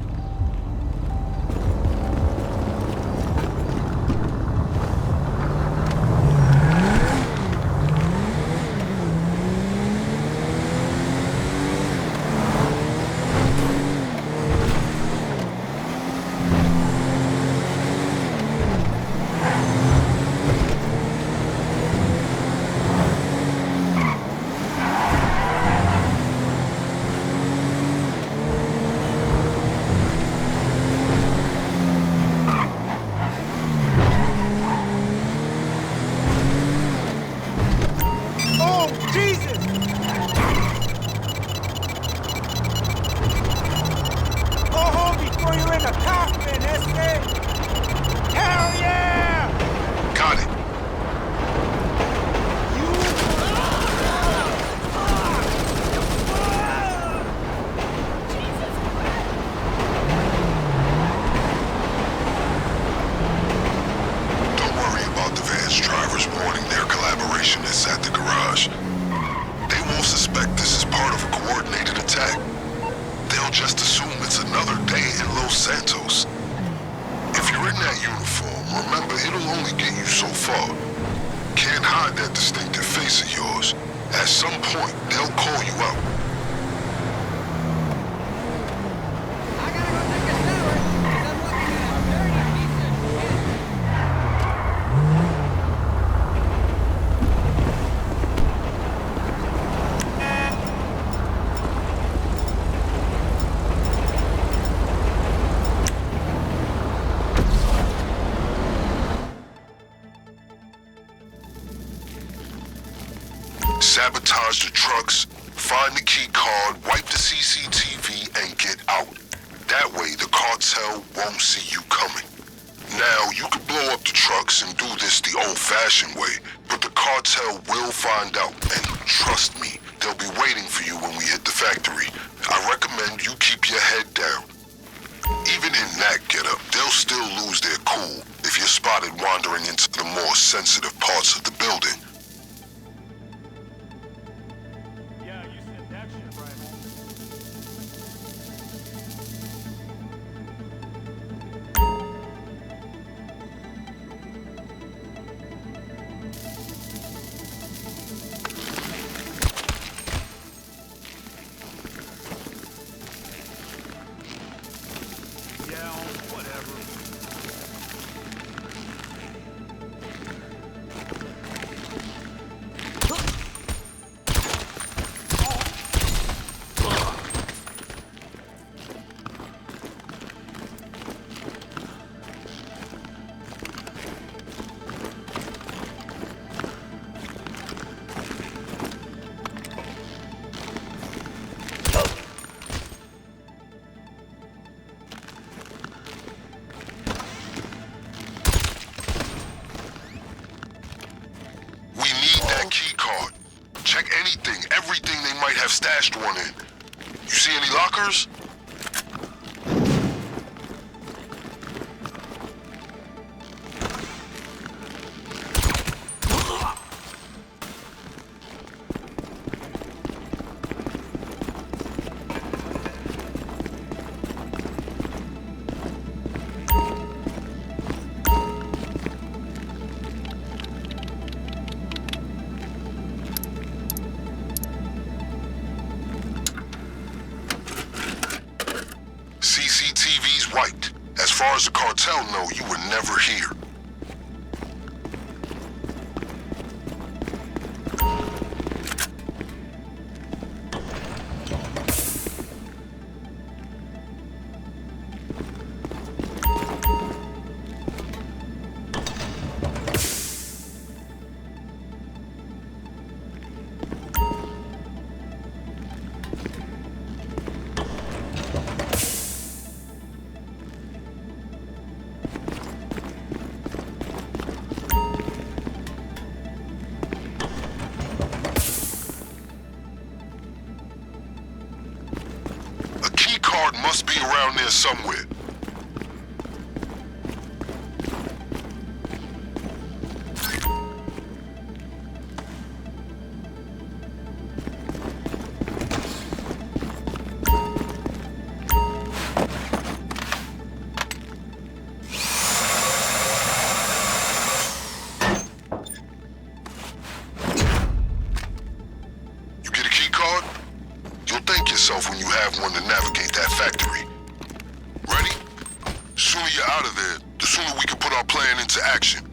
Sabotage the trucks, find the key card, wipe the CCTV, and get out. That way, the cartel won't see you coming. Now, you can blow up the trucks and do this the old-fashioned way, but the cartel will find out, and trust me, they'll be waiting for you when we hit the factory. I recommend you keep your head down. Even in that getup, they'll still lose their cool if you're spotted wandering into the more sensitive parts of the building. Everything they might have stashed one in. You see any lockers? CCTV's wiped. As far as the cartel know, you were never here. there somewhere. When you have one to navigate that factory. Ready? The sooner you're out of there, the sooner we can put our plan into action.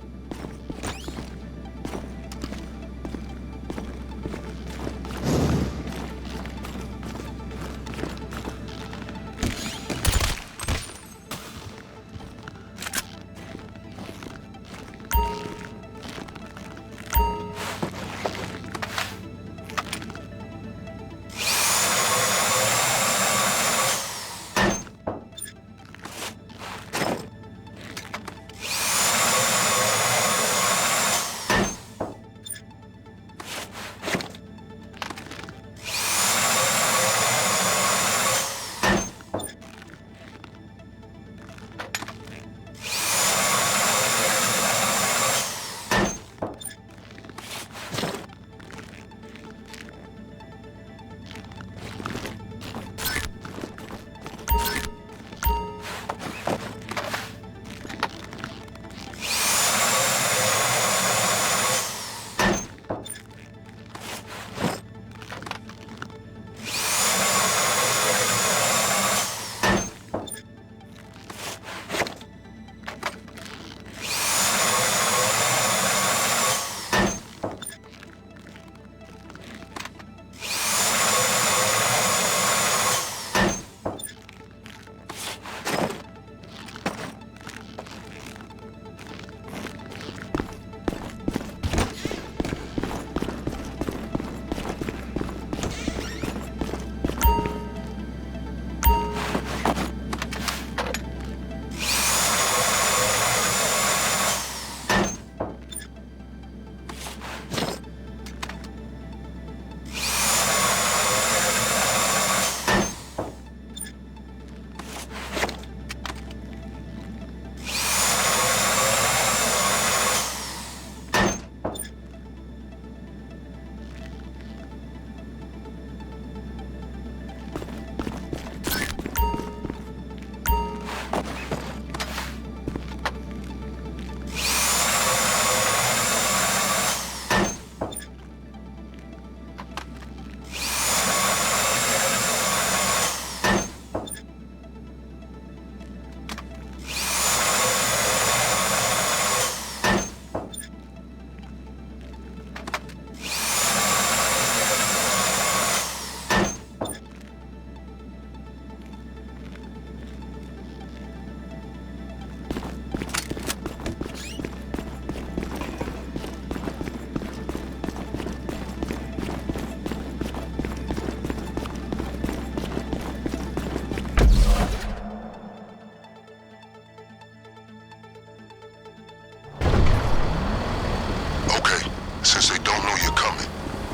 Since they don't know you're coming,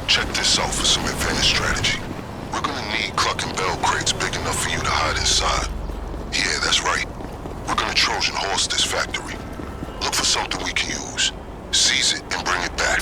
check this out for some advanced strategy. We're gonna need Cluckin bell crates big enough for you to hide inside. Yeah, that's right. We're gonna Trojan horse this factory. Look for something we can use. Seize it and bring it back.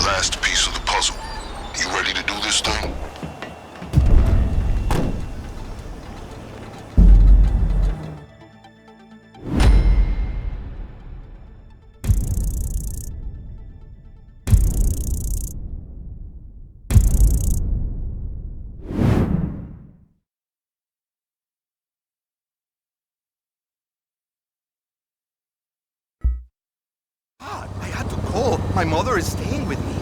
Last piece of the puzzle. You ready to do this thing? God, I had to call. My mother is staying with me.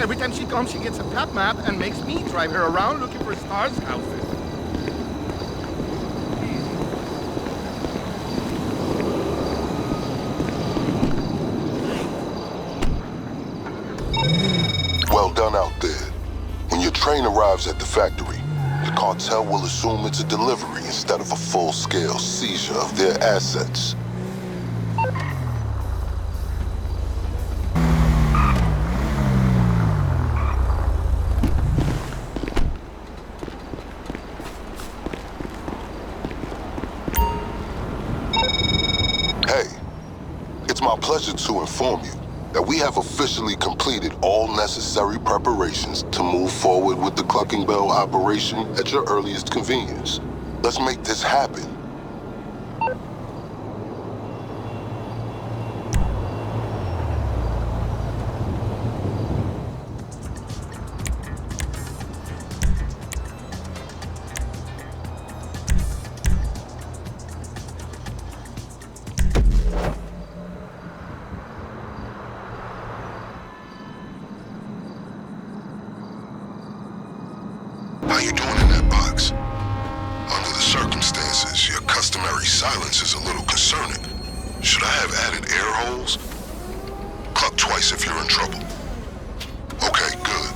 Every time she comes, she gets a pet map and makes me drive her around looking for stars' houses. Well done out there. When your train arrives at the factory, the cartel will assume it's a delivery instead of a full-scale seizure of their assets. Hey, it's my pleasure to inform you that we have officially completed all necessary preparations to move forward with the Cluckin Bell operation at your earliest convenience. Let's make this happen. How you doing in that box? Under the circumstances, your customary silence is a little concerning. Should I have added air holes? Cluck twice if you're in trouble. Okay, good.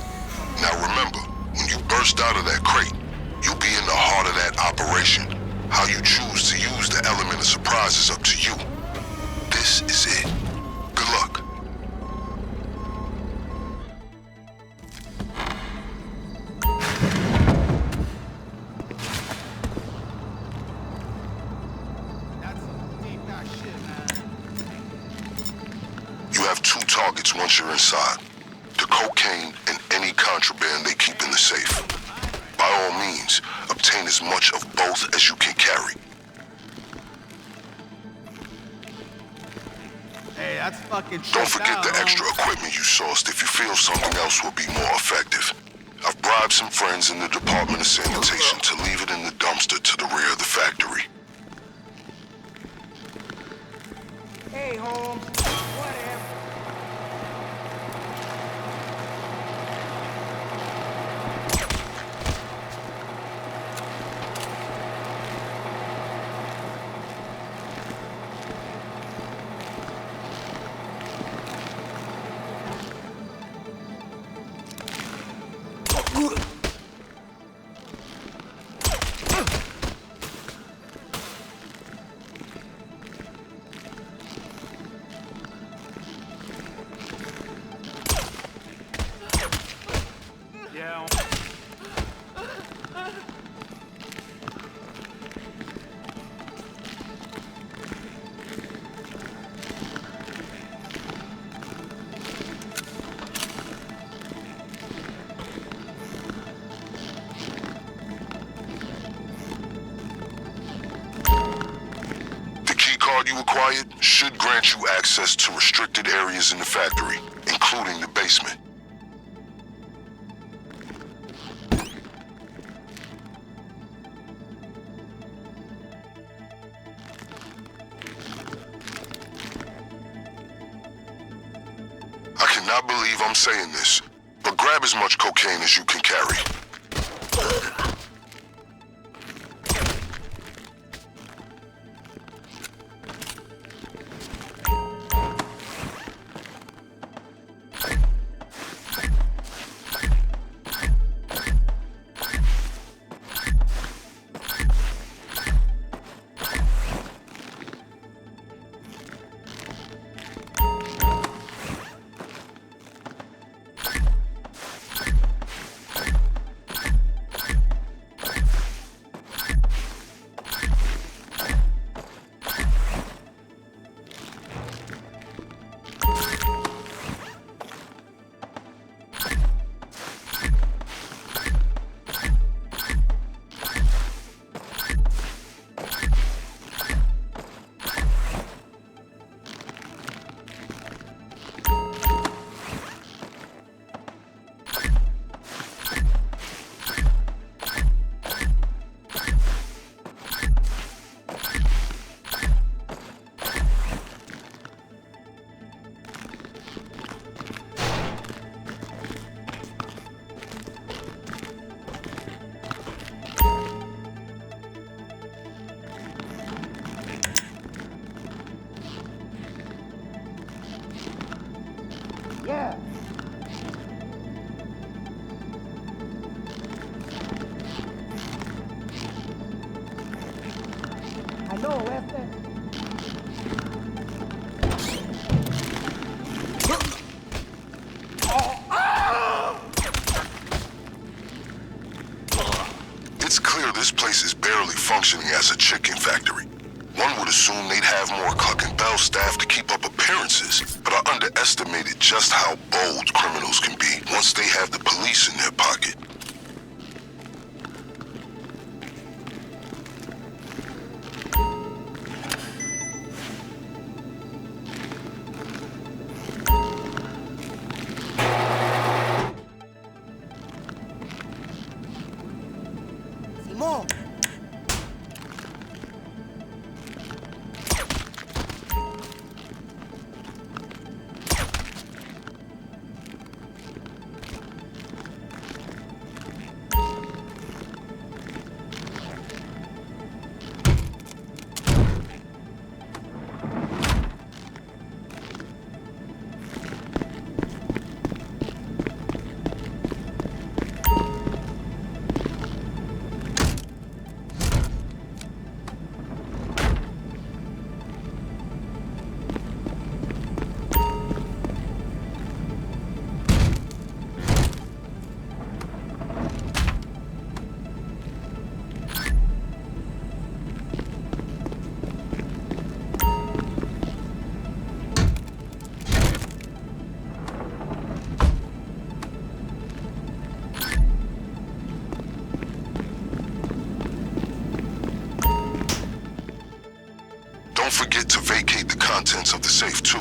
Now remember, when you burst out of that crate, you'll be in the heart of that operation. How you choose to use the element of surprise is up to you. This is it. Good luck. You have two targets once you're inside. The cocaine and any contraband they keep in the safe. By all means, obtain as much of both as you can carry. Hey, that's fucking Don't forget the extra equipment you sourced if you feel something else will be more effective. I've bribed some friends in the Department of Sanitation to leave it in the dumpster to the rear of the factory. Hey, Holmes. Whatever. Yeah. The key card you acquired should grant you access to restricted areas in the factory, including the basement. I cannot believe I'm saying this, but grab as much cocaine as you can carry. Yeah. I know, este. It's clear this place is barely functioning as a chicken factory. One would assume they'd have more Cluckin Bell staff to keep up appearances, but I underestimated just how bold criminals can be once they have the police in their pocket. Simón. Don't forget to vacate the contents of the safe, too.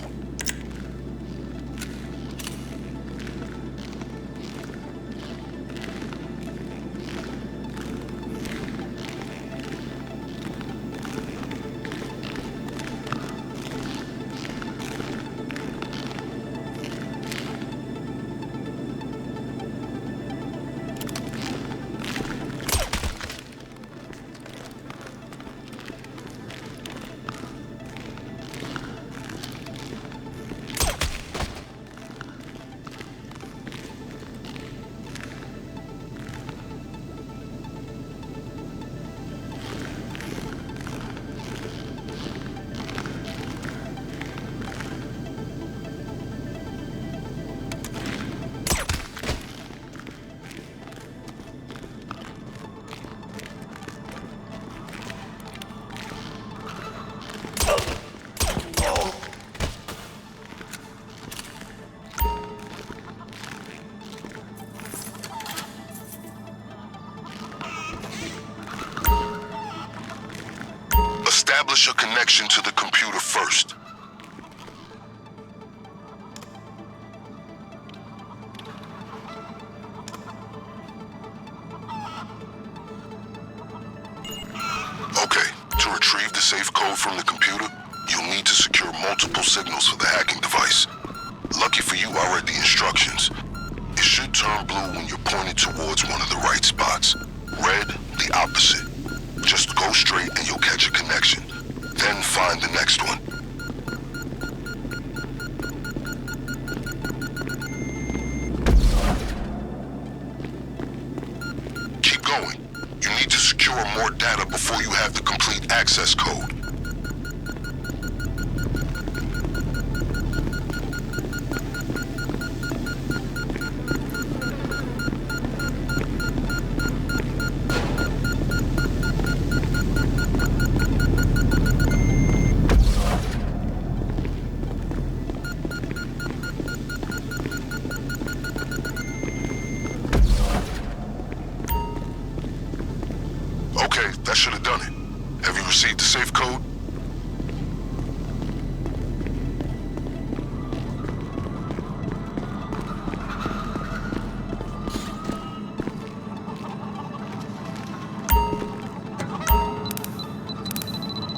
Establish a connection to the computer first. Okay, to retrieve the safe code from the computer, you'll need to secure multiple signals for the hacking device. Lucky for you, I read the instructions. It should turn blue when you're pointed towards one of the right spots. Red, the opposite. Just go straight and you'll catch a connection. Then find the next one. Keep going. You need to secure more data before you have the complete access code. Okay, that should have done it. Have you received the safe code?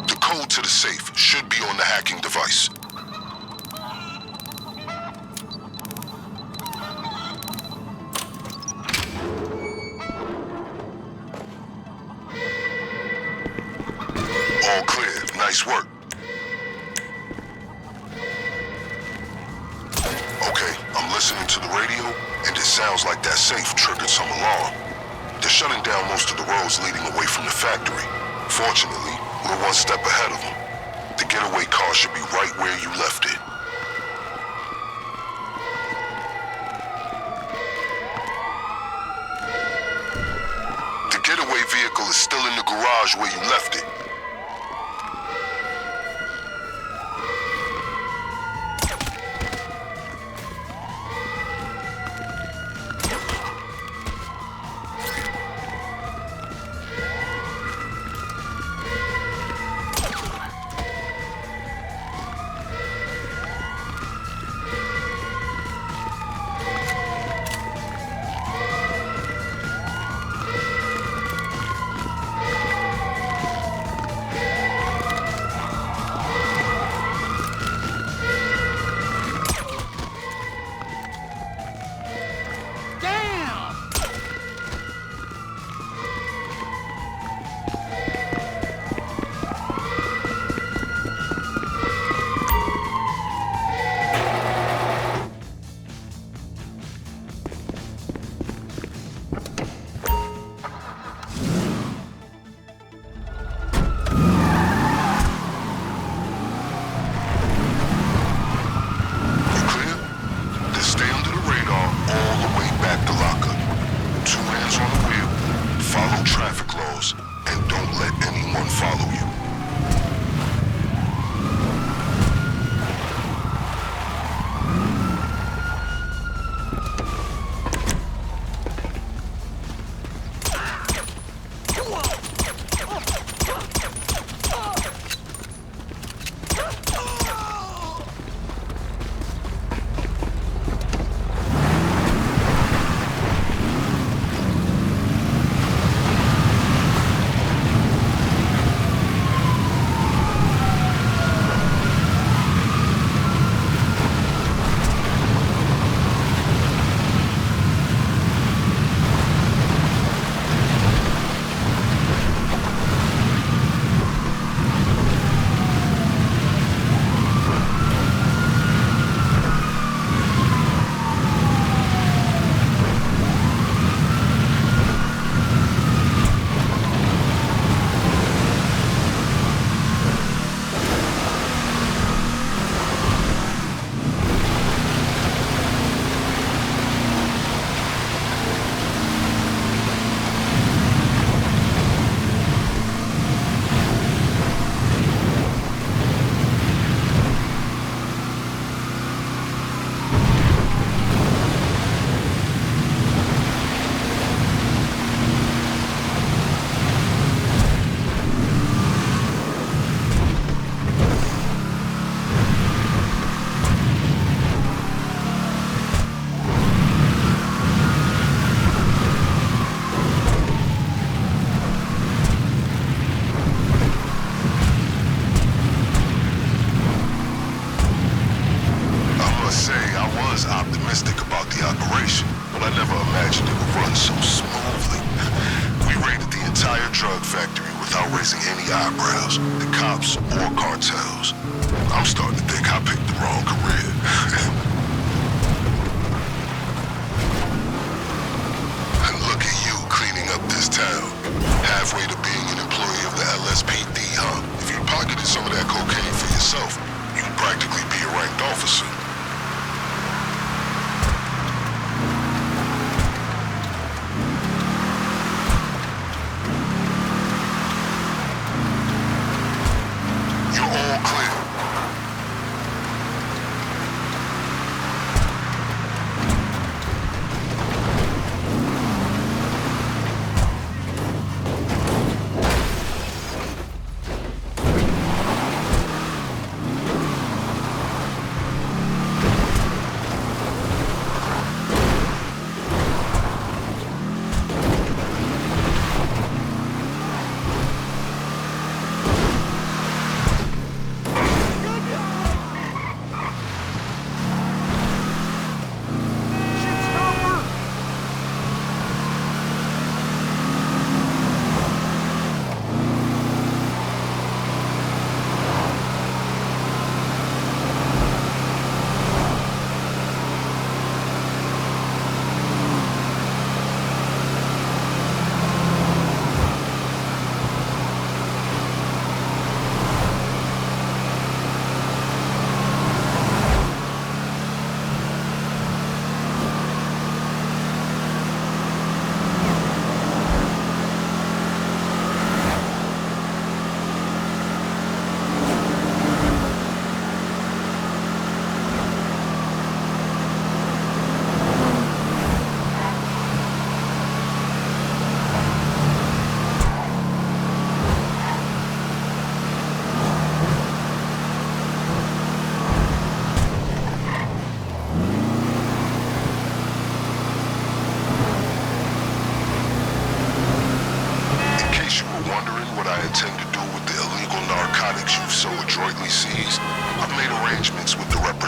The code to the safe should be on the hacking device. All clear. Nice work. Okay, I'm listening to the radio, and it sounds like that safe triggered some alarm. They're shutting down most of the roads leading away from the factory. Fortunately, we're one step ahead of them. The getaway car should be right where you left it. The getaway vehicle is still in the garage where you left it.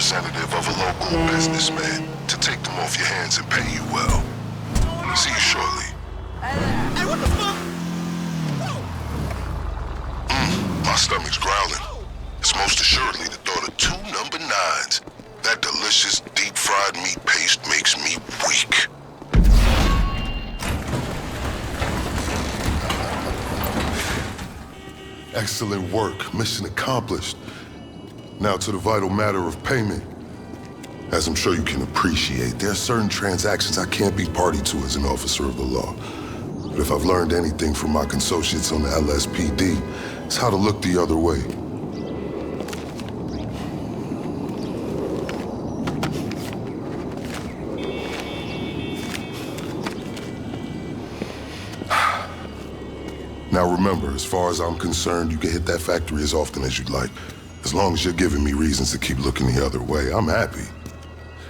representative of a local businessman to take them off your hands and pay you well. See you shortly. Hey, what the fuck? My stomach's growling. It's most assuredly the thought of 2 number 9s. That delicious deep-fried meat paste makes me weak. Excellent work. Mission accomplished. Now to the vital matter of payment. As I'm sure you can appreciate, there are certain transactions I can't be party to as an officer of the law. But if I've learned anything from my associates on the LSPD, it's how to look the other way. Now remember, as far as I'm concerned, you can hit that factory as often as you'd like. As long as you're giving me reasons to keep looking the other way, I'm happy.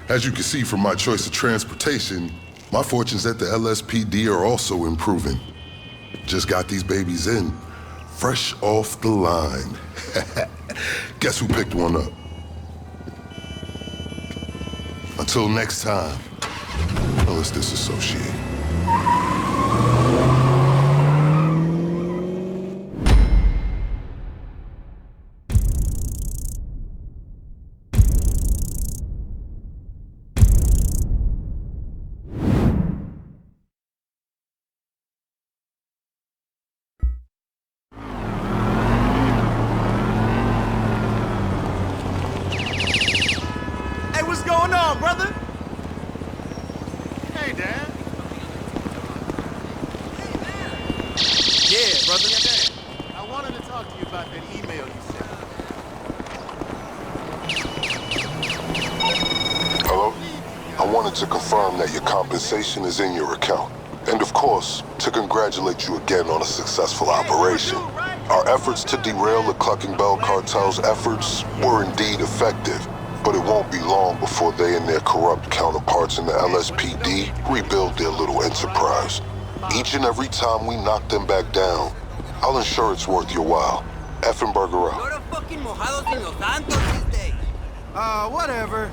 As you can see from my choice of transportation, my fortunes at the LSPD are also improving. Just got these babies in, fresh off the line. Guess who picked one up? Until next time, let's disassociate. What's going on, brother? Hey, Dan. Yeah, brother. I wanted to talk to you about that email you sent. Hello? I wanted to confirm that your compensation is in your account. And of course, to congratulate you again on a successful operation. Our efforts to derail the Cluckin Bell cartel's efforts were indeed effective. But it won't be long before they and their corrupt counterparts in the LSPD rebuild their little enterprise. Each and every time we knock them back down, I'll ensure it's worth your while. Effenberger out. Whatever.